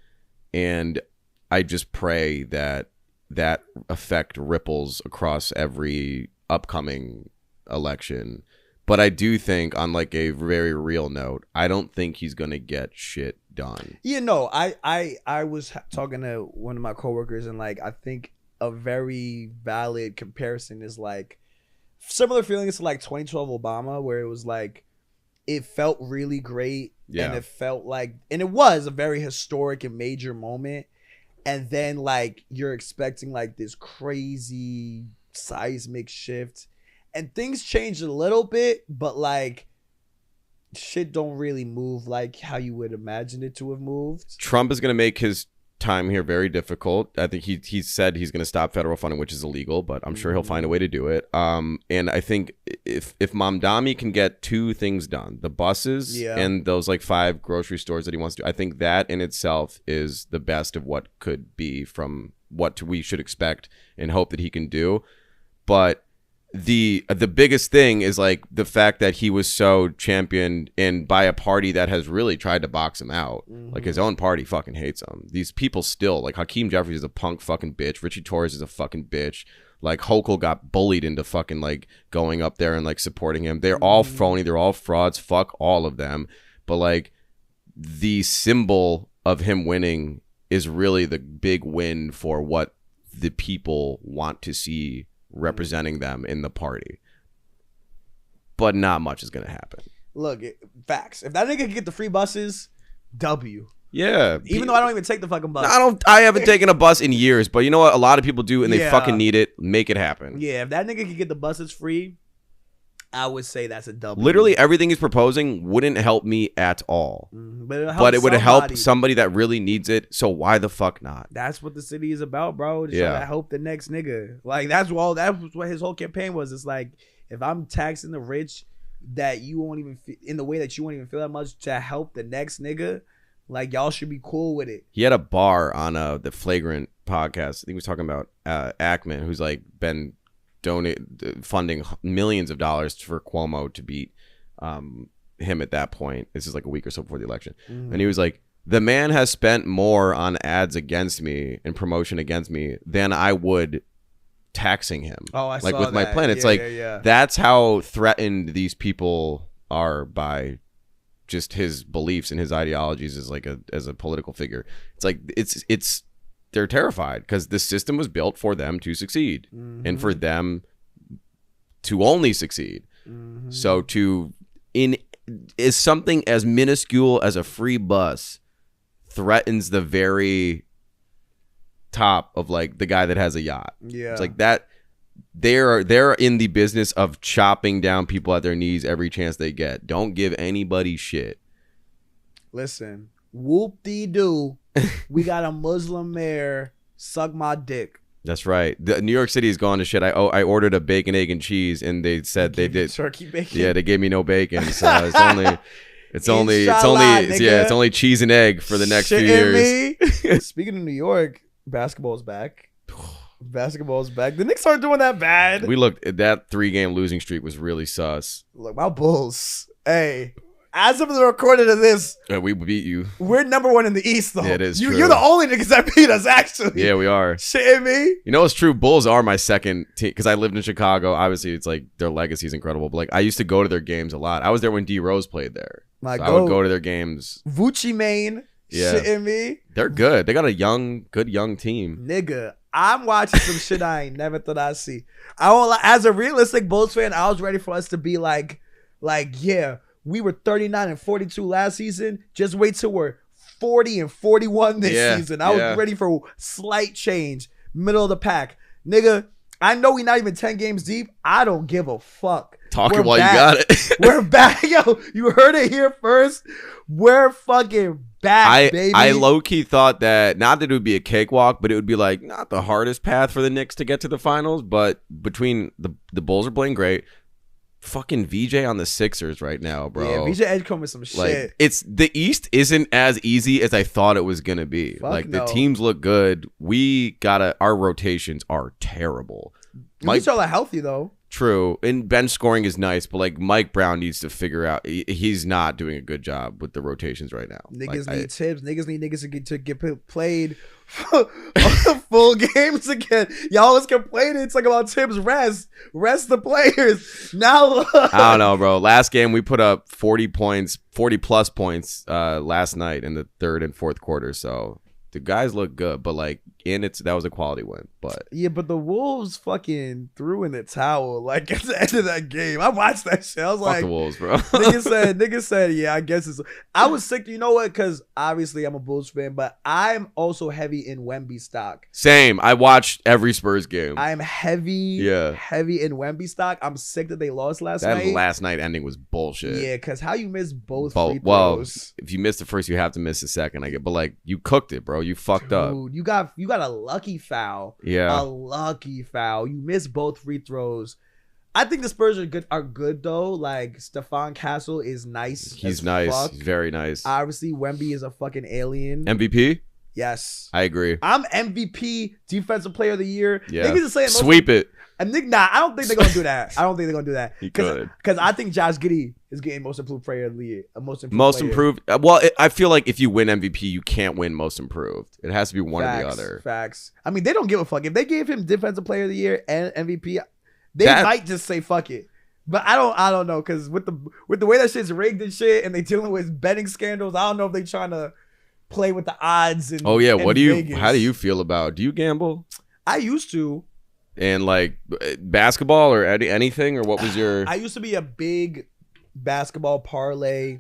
And I just pray that that effect ripples across every upcoming election. But I do think, on like a very real note, I don't think he's going to get shit done. I was talking to one of my coworkers, and like I think a very valid comparison is like similar feelings to like 2012 Obama, where it was like it felt really great. Yeah. And it felt like, and it was a very historic and major moment. And then like you're expecting like this crazy seismic shift, and things changed a little bit, but like shit don't really move like how you would imagine it to have moved. Trump is going to make his time here very difficult. I think he said he's going to stop federal funding, which is illegal, but I'm sure he'll find a way to do it. And I think if Mamdani can get two things done, the buses and those like 5 grocery stores that he wants to do, I think that in itself is the best of what could be from what we should expect and hope that he can do. But the biggest thing is like the fact that he was so championed and by a party that has really tried to box him out. Like his own party fucking hates him. These people still, like Hakeem Jeffries is a punk fucking bitch. Richie Torres is a fucking bitch. Like Hochul got bullied into fucking like going up there and like supporting him. They're all phony. They're all frauds. Fuck all of them. But like the symbol of him winning is really the big win for what the people want to see representing them in the party. But not much is gonna happen. Look, facts. If that nigga can get the free buses, W. Yeah. Even though I don't even take the fucking bus. I haven't taken a bus in years, but you know what? A lot of people do, and they fucking need it. Make it happen. Yeah, if that nigga can get the buses free, I would say that's a W. Literally everything he's proposing wouldn't help me at all. But it would help somebody that really needs it. So why the fuck not? That's what the city is about, bro. Just trying to help the next nigga. Like that was what his whole campaign was. It's like, if I'm taxing the rich that you won't even in the way that you won't even feel that much to help the next nigga, like y'all should be cool with it. He had a bar on the Flagrant podcast. I think he was talking about Ackman, who's like been funding millions of dollars for Cuomo to beat him at that point. This is like a week or so before the election. And he was like, the man has spent more on ads against me and promotion against me than I would taxing him. Oh, I like saw with my that. plan. It's that's how threatened these people are by just his beliefs and his ideologies as a political figure. It's like it's they're terrified because the system was built for them to succeed and for them to only succeed. So is something as minuscule as a free bus threatens the very top of like the guy that has a yacht. Yeah. It's like that they're in the business of chopping down people at their knees every chance they get. Don't give anybody shit. Listen, whoop-de-doo. We got a Muslim mayor. Suck my dick. That's right. The New York City is gone to shit. I ordered a bacon, egg, and cheese, and they said they did turkey bacon. Yeah, they gave me no bacon, so it's only cheese and egg for the next few years. Speaking of New York, basketball's back. Basketball's back. The Knicks aren't doing that bad. We looked at that 3-game losing streak was really sus. Look, my Bulls. Hey. As of the recording of this, we beat you. We're number 1 in the East, though. Yeah, it is true. You're the only niggas that beat us, actually. Yeah, we are. Shitting me? You know what's true? Bulls are my second team because I lived in Chicago. Obviously, it's like their legacy is incredible. But like, I used to go to their games a lot. I was there when D Rose played there. I would go to their games. Vucci Main. Yeah. Shitting me? They're good. They got a good young team. Nigga, I'm watching some shit I ain't never thought I'd see. I won't lie, as a realistic Bulls fan, I was ready for us to be like, yeah, we were 39-42 last season. Just wait till we're 40-41 this season. I was ready for slight change. Middle of the pack. Nigga, I know we not even 10 games deep. I don't give a fuck. Talking while you got it. We're back. Yo, you heard it here first. We're fucking back, baby. I low-key thought that, not that it would be a cakewalk, but it would be like not the hardest path for the Knicks to get to the finals, but between the Bulls are playing great. Fucking VJ on the Sixers right now, bro. Yeah, VJ Edgecombe is some shit. Like, it's the East isn't as easy as I thought it was gonna be. Fuck like no. the teams look good. Our rotations are terrible. Mike all are healthy though. True, and bench scoring is nice, but like Mike Brown needs to figure out he's not doing a good job with the rotations right now. Niggas need tips. Niggas need niggas to get played full games again. Y'all always complaining. It's like about Tibbs rest the players. Now I don't know, bro. Last game we put up 40 plus points last night in the third and fourth quarter. So the guys look good, but like that was a quality win. But yeah, but the Wolves fucking threw in the towel like at the end of that game. I watched that shit. I was like, the Wolves, bro. nigga said, yeah, I guess it's. I was sick. You know what? Because obviously I'm a Bulls fan, but I'm also heavy in Wemby stock. Same. I watched every Spurs game. I'm heavy in Wemby stock. I'm sick that they lost last night. That last night ending was bullshit. Yeah, because how you miss both free throws? Well, if you miss the first, you have to miss the second. I get, but like you cooked it, bro. You fucked up. You got a lucky foul. Yeah, a lucky foul. You missed both free throws. I think the Spurs are good though. Like Stephon Castle is nice. He's nice. Fuck. He's very nice. Obviously, Wemby is a fucking alien. MVP? Yes, I agree. I'm MVP, Defensive Player of the Year. Yeah, niggas are saying sweep it. And I don't think they're gonna do that. He could. Because I think Josh Giddey is getting Most Improved Player of the Year. Most improved. Well, I feel like if you win MVP, you can't win Most Improved. It has to be one or the other. Facts. I mean, they don't give a fuck. If they gave him Defensive Player of the Year and MVP, they might just say fuck it. But I don't know, because with the way that shit's rigged and shit, and they dealing with betting scandals, I don't know if they trying to play with the odds. And oh yeah, and how do you feel about? Do you gamble? I used to. And like basketball or anything, or what was your? I used to be a big basketball parlay,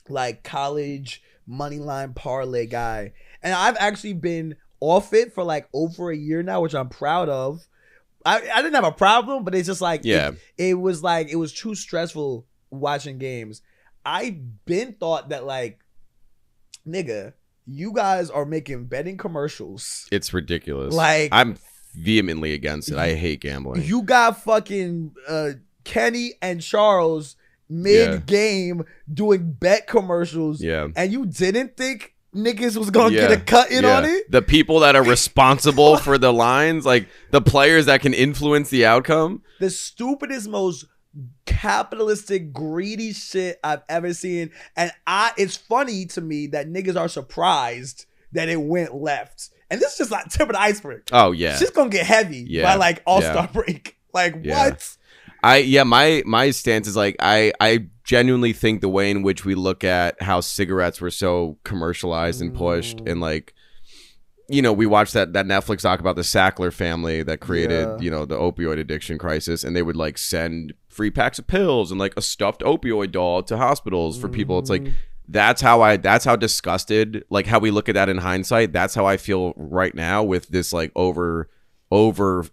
like college money line parlay guy, and I've actually been off it for like over a year now, which I'm proud of. I didn't have a problem, but it's just like it was too stressful watching games. I been thought that like, nigga, you guys are making betting commercials. It's ridiculous. Like I'm vehemently against it. I hate gambling. You got fucking Kenny and Charles mid-game doing bet commercials. Yeah. And you didn't think niggas was gonna get a cut in on it? The people that are responsible for the lines, like the players that can influence the outcome. The stupidest, most capitalistic, greedy shit I've ever seen. And it's funny to me that niggas are surprised that it went left. And this is just like tip of the iceberg. Oh yeah, shit's gonna get heavy by like All-Star break. Like what? My stance is like I genuinely think the way in which we look at how cigarettes were so commercialized and pushed, and like, you know, we watched that Netflix doc about the Sackler family that created you know, the opioid addiction crisis, and they would like send free packs of pills and like a stuffed opioid doll to hospitals for people. It's like that's how disgusted, like how we look at that in hindsight. That's how I feel right now with this like over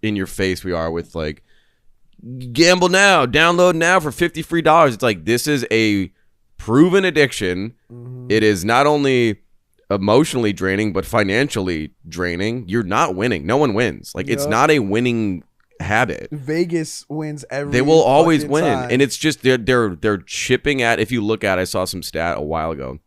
in your face we are with like gamble now, download now for $50 free. It's like, this is a proven addiction. It is not only emotionally draining but financially draining. You're not winning. No one wins. Like it's not a winning habit. Vegas wins every. They will always win, time. and it's just they're chipping at. If you look at, I saw some stat a while ago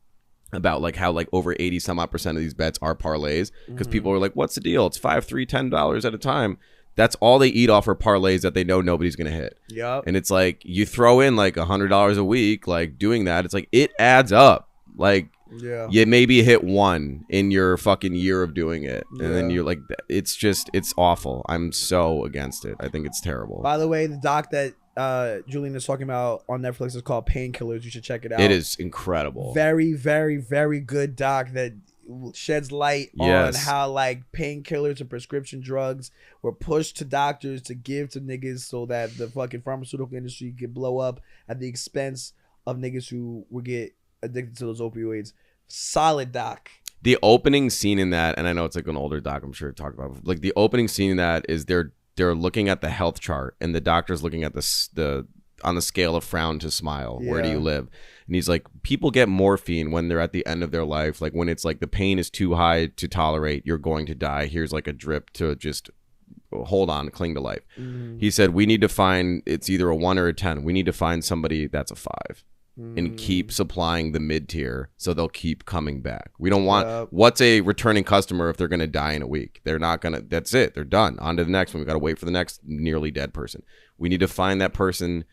about like how like over 80 some odd % of these bets are parlays, because people are like, what's the deal? It's $5, $3, $10 at a time. That's all they eat off are parlays that they know nobody's gonna hit. Yep. And it's like you throw in like $100 a week, like doing that. It's like it adds up. Like you maybe hit one in your fucking year of doing it, and then you're like, it's awful. I'm so against it. I think it's terrible. By the way, the doc that Julian is talking about on Netflix is called Painkillers. You should check it out. It is incredible. Very, very, very good doc that sheds light on how like painkillers and prescription drugs were pushed to doctors to give to niggas so that the fucking pharmaceutical industry could blow up at the expense of niggas who would get addicted to those opioids. Solid doc. The opening scene in that, and I know it's like an older doc, I'm sure talked about, like the opening scene in that is they're looking at the health chart and the doctor's looking at the on the scale of frown to smile. Where do you live? And he's like, people get morphine when they're at the end of their life. Like when it's like the pain is too high to tolerate, you're going to die. Here's like a drip to just hold on, cling to life. He said, we need to find, it's either a 1 or a 10. We need to find somebody that's a 5 and keep supplying the mid tier so they'll keep coming back. We don't want, what's a returning customer if they're going to die in a week? They're not going to, that's it. They're done. On to the next one. We got to wait for the next nearly dead person. We need to find that person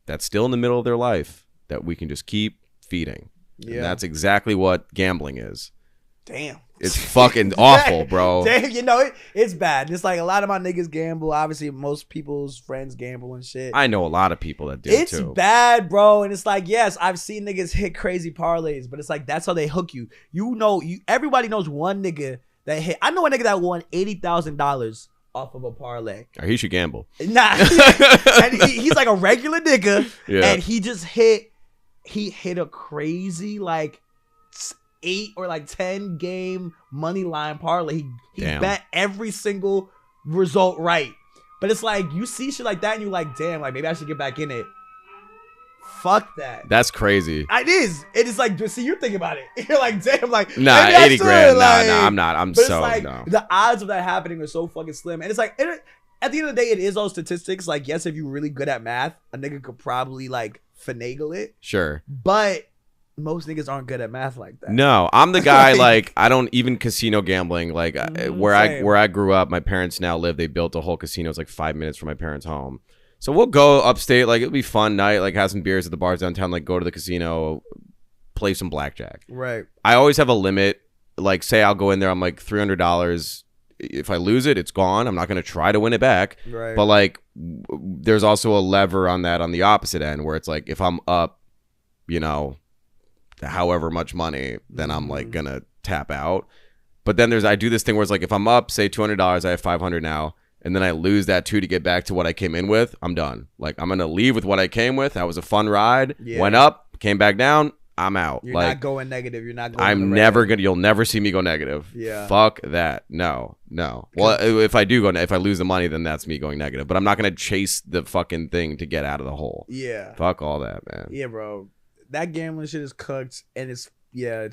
that's still in the middle of their life that we can just keep feeding. And that's exactly what gambling is. Damn. It's fucking awful, bro. Damn, it's bad. It's like a lot of my niggas gamble. Obviously, most people's friends gamble and shit. I know a lot of people that do it's too. It's bad, bro. And it's like, yes, I've seen niggas hit crazy parlays, but it's like that's how they hook you. Everybody knows one nigga that hit. I know a nigga that won $80,000 off of a parlay. He should gamble. Nah. And he's like a regular nigga. Yeah. And he just hit a crazy like 8 or like 10 game money line parlay. He bet every single result right. But it's like you see shit like that and you're like, damn, like maybe I should get back in it. Fuck that. That's crazy. It is. It is like, see, you're thinking about it. You're like, damn, like, nah, 80 grand. Nah, I'm not. I'm so, like, no. The odds of that happening are so fucking slim. And it's like, at the end of the day, it is all statistics. Like, yes, if you're really good at math, a nigga could probably like finagle it. Sure. But most niggas aren't good at math like that. No, I'm the guy like I don't even casino gambling. Like where I grew up, my parents now live. They built a whole casino. It's like 5 minutes from my parents' home. So we'll go upstate. Like it'll be fun night. Like have some beers at the bars downtown. Like go to the casino, play some blackjack. Right. I always have a limit. Like say I'll go in there. I'm like $300. If I lose it, it's gone. I'm not gonna try to win it back. Right. But like there's also a lever on that on the opposite end where it's like if I'm up, however much money, then I'm like gonna tap out. But then I do this thing where it's like if I'm up say $200, I have $500 now, and then I lose that to get back to what I came in with, I'm done. Like I'm gonna leave with what I came with. That was a fun ride. Went up, came back down, I'm out. You're like, not going negative. You're not going. I'm never gonna. You'll never see me go negative. Yeah. Fuck that. No. Well, if I lose the money, then that's me going negative. But I'm not gonna chase the fucking thing to get out of the hole. Yeah. Fuck all that, man. Yeah, bro. That gambling shit is cooked, and it's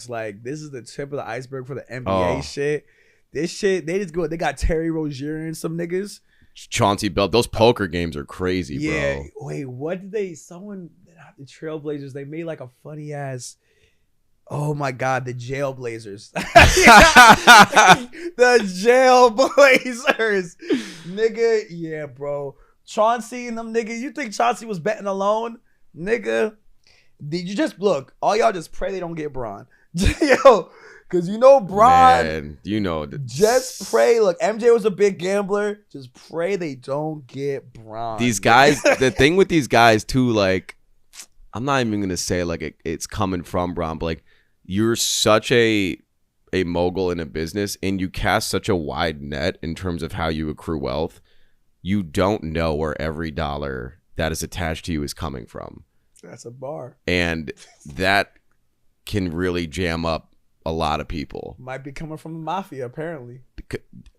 like this is the tip of the iceberg for the NBA shit. This shit, they just go. They got Terry Rozier and some niggas. Chauncey Billups. Those poker games are crazy, bro. Yeah. Wait, what did they? Someone, the Trailblazers. They made like a funny ass. Oh my God, the Jailblazers. The Jailblazers, nigga. Yeah, bro. Chauncey and them nigga. You think Chauncey was betting alone, nigga? Did you just look? All y'all just pray they don't get Bron. Yo, because Bron. Man, just pray. Look, MJ was a big gambler. Just pray they don't get Bron. These guys, the thing with these guys too, like, I'm not even gonna say like it's coming from Bron, but like you're such a mogul in a business, and you cast such a wide net in terms of how you accrue wealth. You don't know where every dollar that is attached to you is coming from. That's a bar. And that can really jam up a lot of people. Might be coming from the mafia, apparently.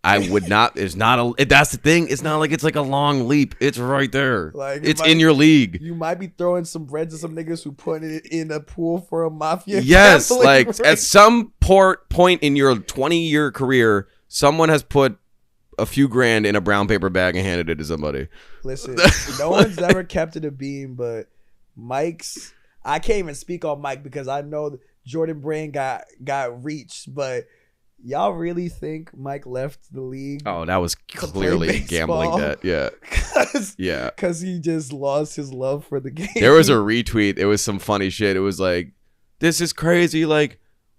I would not. It's not that's the thing. It's not like it's like a long leap. It's right there. Like it's in your league. You might be throwing some bread to some niggas who putting it in a pool for a mafia. Yes, like ring. At some point in your 20-year career, someone has put a few grand in a brown paper bag and handed it to somebody. Listen, no one's ever kept it a beam, but Mike's. I can't even speak on Mike because I know Jordan Brand got reached, but y'all really think Mike left the league? Oh, that was clearly gambling debt. Yeah. Because he just lost his love for the game. There was a retweet. It was some funny shit. It was like, this is crazy. Like,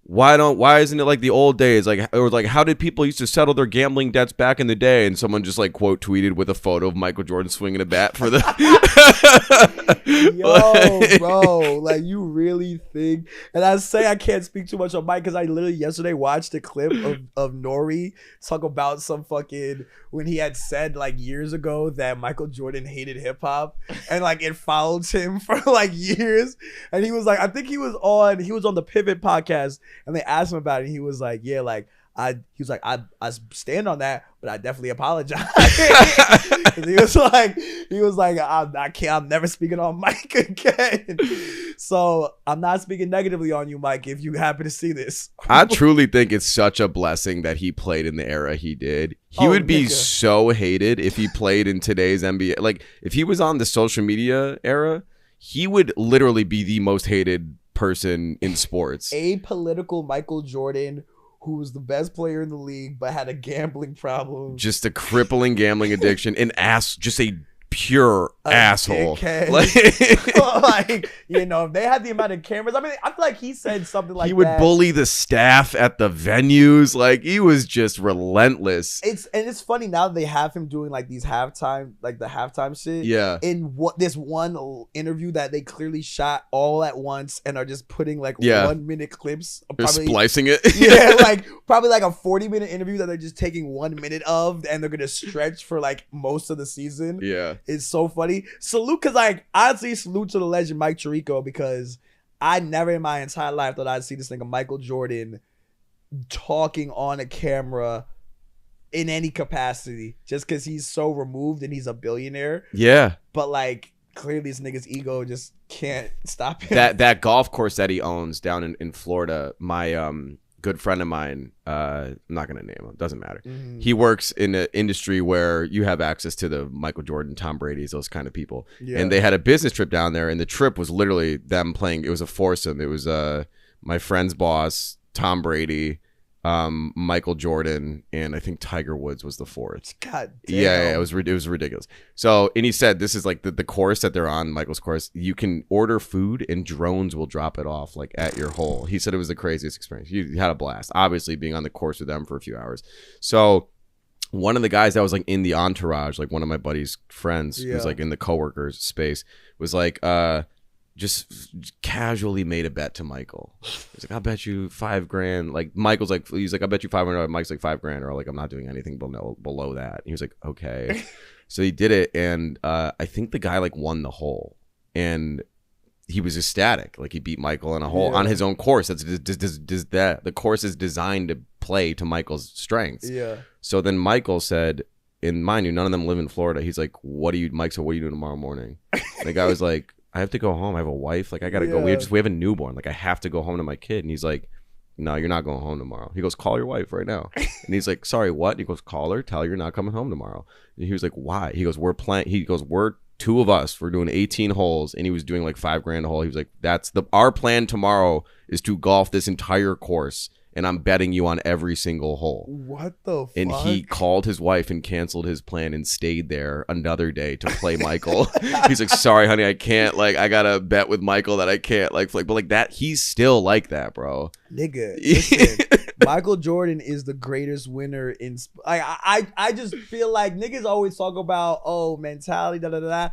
why isn't it like the old days? Like, or like, how did people used to settle their gambling debts back in the day? And someone just like quote tweeted with a photo of Michael Jordan swinging a bat for the. Yo, bro, like you really think? And I say I can't speak too much on Mike because I literally yesterday watched a clip of Nori talk about some fucking when he had said like years ago that Michael Jordan hated hip hop and like it followed him for like years. And he was like, I think he was on the Pivot podcast. And they asked him about it. And he was like, yeah, like I stand on that, but I definitely apologize. he was like, I'm never speaking on Mike again. So I'm not speaking negatively on you, Mike, if you happen to see this. I truly think it's such a blessing that he played in the era he did. He would be so hated if he played in today's NBA. Like if he was on the social media era, he would literally be the most hated person in sports. Apolitical Michael Jordan, who was the best player in the league but had a gambling problem, just a crippling gambling addiction, just a pure asshole. Like, you know, if they had the amount of cameras, I mean, I feel like he said something like that. He would bully the staff at the venues. Like he was just relentless. It's funny now that they have him doing like these halftime, like the halftime shit. Yeah. In this one interview that they clearly shot all at once and are just putting like 1 minute clips. They're splicing it. Yeah, like probably like a 40-minute interview that they're just taking 1 minute of and they're gonna stretch for like most of the season. Yeah. It's so funny. Salute, because like honestly, salute to the legend Mike Tirico, because I never in my entire life thought I'd see this nigga Michael Jordan talking on a camera in any capacity, just because he's so removed and he's a billionaire. Yeah. But like clearly this nigga's ego just can't stop him. That golf course that he owns down in Florida, my good friend of mine, I'm not gonna name him, doesn't matter. Mm-hmm. He works in an industry where you have access to the Michael Jordan, Tom Brady's, those kind of people. Yeah. And they had a business trip down there, and the trip was literally them playing. It was a foursome. It was my friend's boss, Tom Brady, Michael Jordan, and I think Tiger Woods was the fourth. God damn. Yeah, it was ridiculous. So, and he said this is like the course that they're on, Michael's course. You can order food and drones will drop it off like at your hole. He said it was the craziest experience. He had a blast, obviously being on the course with them for a few hours. So one of the guys that was like in the entourage, like one of my buddy's friends who's like in the coworkers space, was like, just casually made a bet to Michael. He's like, I'll bet you $5,000. Like Michael's like, he's like, I'll bet you $500. Mike's like $5,000, or like, I'm not doing anything below that. And he was like, okay. So he did it, and I think the guy like won the hole, and he was ecstatic. Like he beat Michael in a hole on his own course. The course is designed to play to Michael's strengths. Yeah. So then Michael said, and mind you, none of them live in Florida. He's like, Mike said, what are you doing tomorrow morning? And the guy was like, I have to go home. I have a wife. Like I gotta go. We have a newborn. Like I have to go home to my kid. And he's like, no, you're not going home tomorrow. He goes, call your wife right now. And he's like, sorry, what? And he goes, call her. Tell her you're not coming home tomorrow. And he was like, why? He goes, we're two of us. We're doing 18 holes, and he was doing like $5,000 a hole. He was like, our plan tomorrow is to golf this entire course, and I'm betting you on every single hole. What the fuck? And he called his wife and canceled his plan and stayed there another day to play Michael. He's like, sorry, honey, I can't. Like, I got to bet with Michael that I can't. Like, but like that, he's still like that, bro. Nigga, listen, Michael Jordan is the greatest winner in. I just feel like niggas always talk about, mentality, da da da.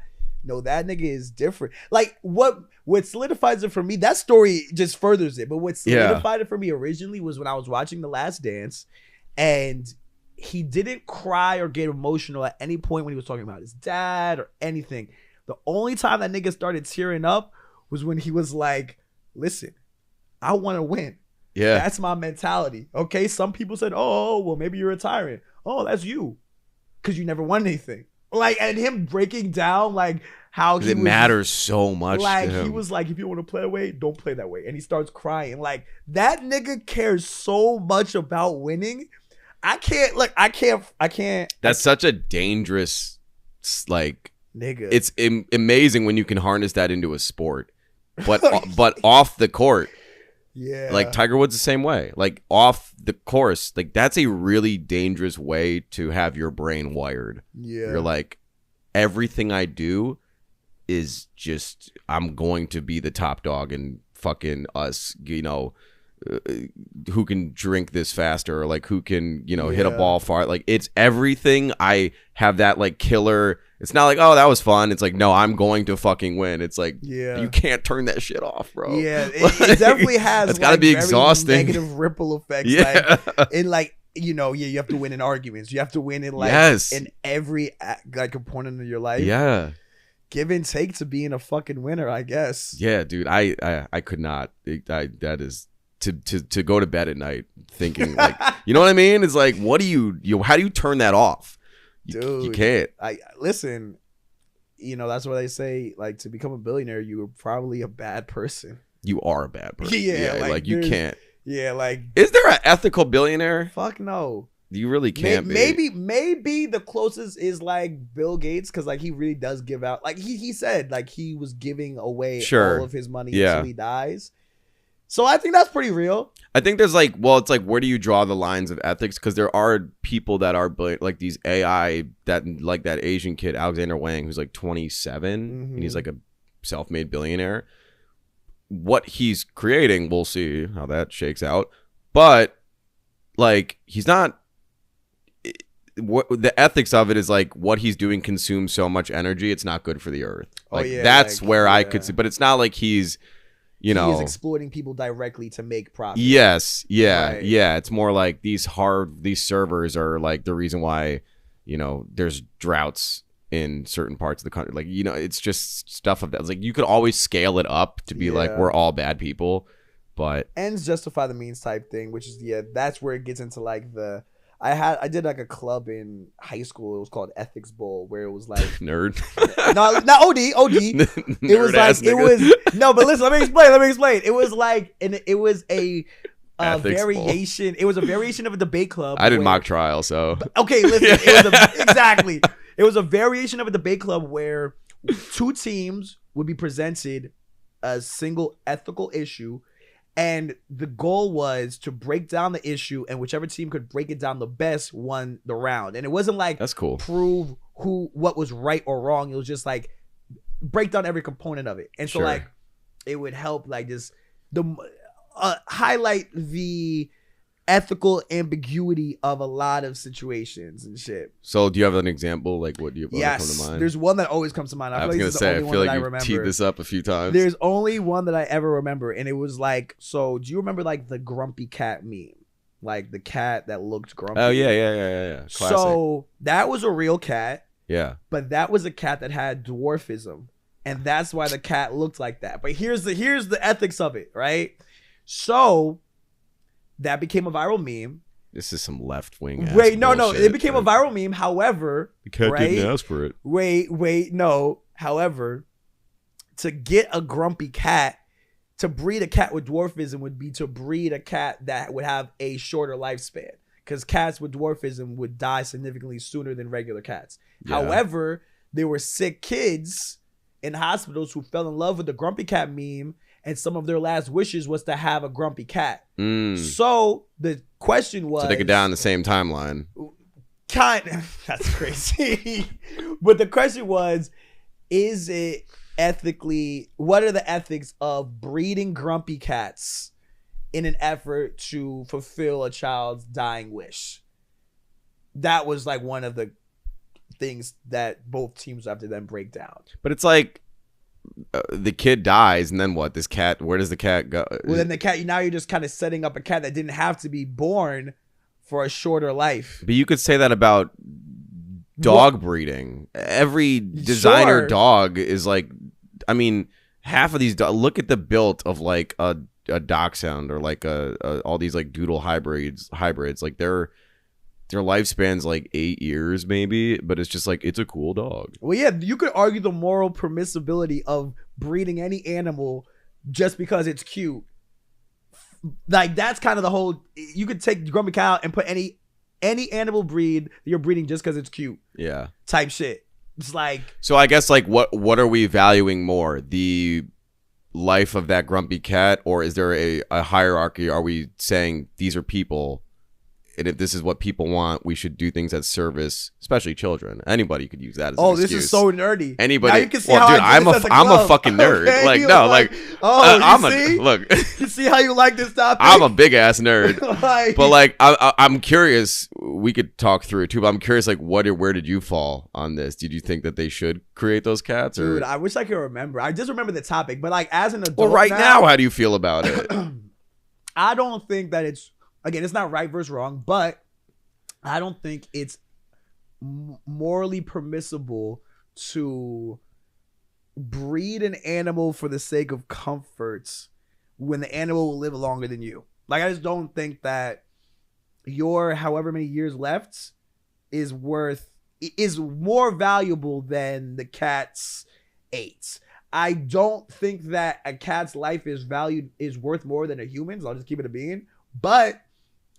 No, that nigga is different. Like what solidifies it for me, that story just furthers it. But what solidified it for me originally was when I was watching The Last Dance, and he didn't cry or get emotional at any point when he was talking about his dad or anything. The only time that nigga started tearing up was when he was like, listen, I want to win. Yeah. That's my mentality. Okay. Some people said, oh, well, maybe you're retiring. Oh, that's you. Because you never won anything. Like, and him breaking down like how it matters so much. Like to him. He was like, if you want to play that way, don't play that way. And he starts crying. Like that nigga cares so much about winning. I can't. That's such a dangerous, like, nigga. It's amazing when you can harness that into a sport, but off the court. Yeah. Like Tiger Woods the same way. Like off the course, like that's a really dangerous way to have your brain wired. Yeah. You're like, everything I do is just, I'm going to be the top dog and fucking us, who can drink this faster, or like who can, you know, hit a ball far. Like it's everything. I have that like killer. It's not like, oh, that was fun. It's like, no, I'm going to fucking win. It's like, you can't turn that shit off, bro. Yeah, it definitely has. It's got to be exhausting. Negative ripple effects. Yeah. Like, in like, you know, you have to win in arguments. You have to win in like in every like component of your life. Yeah. Give and take to being a fucking winner, I guess. Yeah, dude. I could not. That is to go to bed at night thinking like, you know what I mean? It's like, what do you how do you turn that off? You can't. Listen, you know, that's why they say, like, to become a billionaire, you were probably a bad person. You are a bad person. Yeah, like you can't. Yeah, like, is there an ethical billionaire? Fuck no. You really can't be. Maybe the closest is like Bill Gates, because like he really does give out. Like he said, like he was giving away all of his money until he dies. So I think that's pretty real. I think there's like, well, it's like, where do you draw the lines of ethics? Because there are people that are like these AI, that like that Asian kid, Alexander Wang, who's like 27 and he's like a self-made billionaire. What he's creating, we'll see how that shakes out. But like, he's not, what the ethics of it is like, what he's doing consumes so much energy, it's not good for the earth. Like that's like, where I could see, but it's not like he's, you know, he's exploiting people directly to make profit. Yes. Yeah. Right. Yeah. It's more like these servers are like the reason why, you know, there's droughts in certain parts of the country. Like, you know, it's just stuff of that. It's like, you could always scale it up to be like, we're all bad people, but ends justify the means type thing, which is, that's where it gets into like I did like a club in high school. It was called Ethics Bowl, where it was like nerd. No, not OD. It was like but listen, let me explain. It was like it was a variation. Bowl. It was a variation of a debate club. I did mock trial, so okay. Listen, it was exactly. It was a variation of a debate club where two teams would be presented a single ethical issue. And the goal was to break down the issue, and whichever team could break it down the best won the round. And it wasn't like, that's cool, prove what was right or wrong. It was just like break down every component of it. And so like it would help like just highlight the ethical ambiguity of a lot of situations and shit. So do you have an example? Like, what do you come to mind? There's one that always comes to mind. I was gonna say, I feel like you've teed this up a few times. There's only one that I ever remember, and it was like, so do you remember like the grumpy cat meme? Like the cat that looked grumpy. Oh yeah. Classic. So that was a real cat. Yeah. But that was a cat that had dwarfism, and that's why the cat looked like that. But here's the ethics of it, right? So that became a viral meme. This is some left wing. Wait, no. It became a viral meme. However, the cat didn't ask for it. Wait, no. However, to get a grumpy cat, to breed a cat with dwarfism would be to breed a cat that would have a shorter lifespan, because cats with dwarfism would die significantly sooner than regular cats. Yeah. However, there were sick kids in hospitals who fell in love with the grumpy cat meme, and some of their last wishes was to have a grumpy cat. So the question was, so they could die on the same timeline. That's crazy. But the question was, is it ethically, what are the ethics of breeding grumpy cats in an effort to fulfill a child's dying wish? That was like one of the things that both teams have to then break down. But it's like, the kid dies, and then what? This cat, where does the cat go? Well, then the cat, now you're just kind of setting up a cat that didn't have to be born for a shorter life. But you could say that about dog breeding. Every designer dog is like, I mean, half of these dogs, look at the build of like a dachshund or like all these like doodle hybrids. Like their lifespan's like 8 years maybe, but it's just like, it's a cool dog. Well, yeah, you could argue the moral permissibility of breeding any animal just because it's cute. Like that's kind of the whole, you could take grumpy cow and put any animal breed that you're breeding just because it's cute. Yeah. Type shit. It's like, so I guess like what are we valuing more? The life of that grumpy cat, or is there a hierarchy? Are we saying these are people? and if this is what people want, we should do things that service, especially children. Anybody could use that as an excuse. This is so nerdy. Anybody? Now you can see how dude, I'm a fucking nerd. Okay, like no, like look. You see how you like this topic? I'm a big ass nerd. Like, but like I'm curious. We could talk through it too. But I'm curious, like, where did you fall on this? Did you think that they should create those cats? Or? Dude, I wish I could remember. I just remember the topic. But like as an adult, well, right now, how do you feel about it? I don't think that it's not right versus wrong, but I don't think it's morally permissible to breed an animal for the sake of comforts when the animal will live longer than you. Like, I just don't think that your however many years left is more valuable than the cat's 8. I don't think that a cat's life is worth more than a human's. I'll just keep it a being. But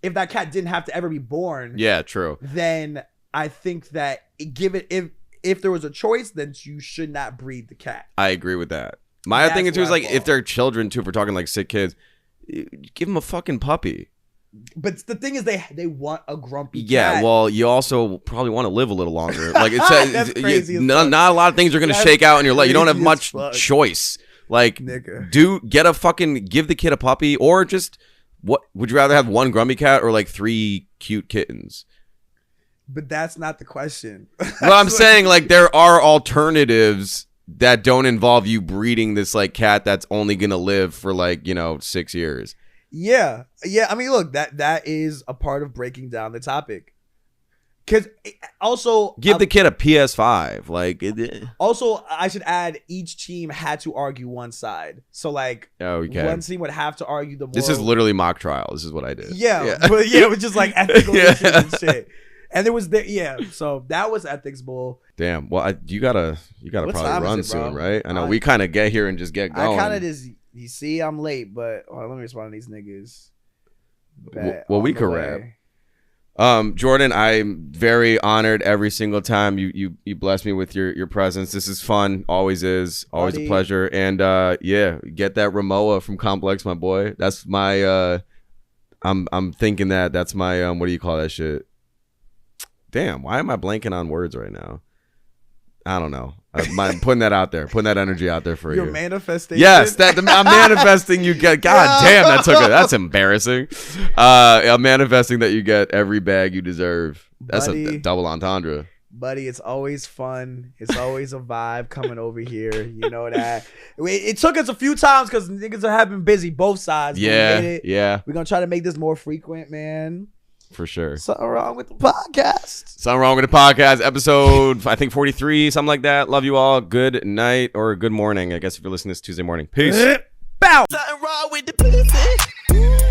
if that cat didn't have to ever be born, yeah, true. Then I think that if there was a choice, then you should not breed the cat. I agree with that. My thing too is like if they're children too, if we're talking like sick kids, give them a fucking puppy. But the thing is, they want a grumpy cat. Yeah, well, you also probably want to live a little longer. Like it That's crazy. Not a lot of things are gonna shake out in your life. You don't have much choice. Like, give the kid a puppy, or just what would you rather have, one grumpy cat or like 3 cute kittens? But that's not the question. Well, I'm saying like there are alternatives that don't involve you breeding this like cat that's only gonna live for like 6 years. Yeah. I mean, look, that is a part of breaking down the topic. Because also give the kid a PS5. Like, also, I should add, each team had to argue one side. So like, one team would have to argue the moral. This is literally mock trial. This is what I did. Yeah. But it was just like ethical issues and shit. And there was so that was ethics bull. Damn. Well, you gotta probably run soon, right? I know we kind of get here and just get going. I kind of just, you see, I'm late, but let me respond to these niggas. Well, we could wrap. Jordan, I'm very honored every single time you bless me with your presence. This is fun, always is, always a pleasure. And get that Ramoa from Complex, my boy. That's my I'm thinking that's my what do you call that shit? Damn, why am I blanking on words right now? I don't know. I'm putting that out there, putting that energy out there for you. Your manifestation. Yes, I'm manifesting you get. God damn, that's embarrassing. I'm manifesting that you get every bag you deserve. That's a double entendre. Buddy, it's always fun. It's always a vibe coming over here. You know that. It took us a few times because niggas have been busy, both sides. Yeah. We're gonna try to make this more frequent, man. For sure. Something wrong with the podcast. Something wrong with the podcast. Episode, I think 43, something like that. Love you all. Good night or good morning. I guess if you're listening this Tuesday morning. Peace. Bow. Something wrong with the pussy.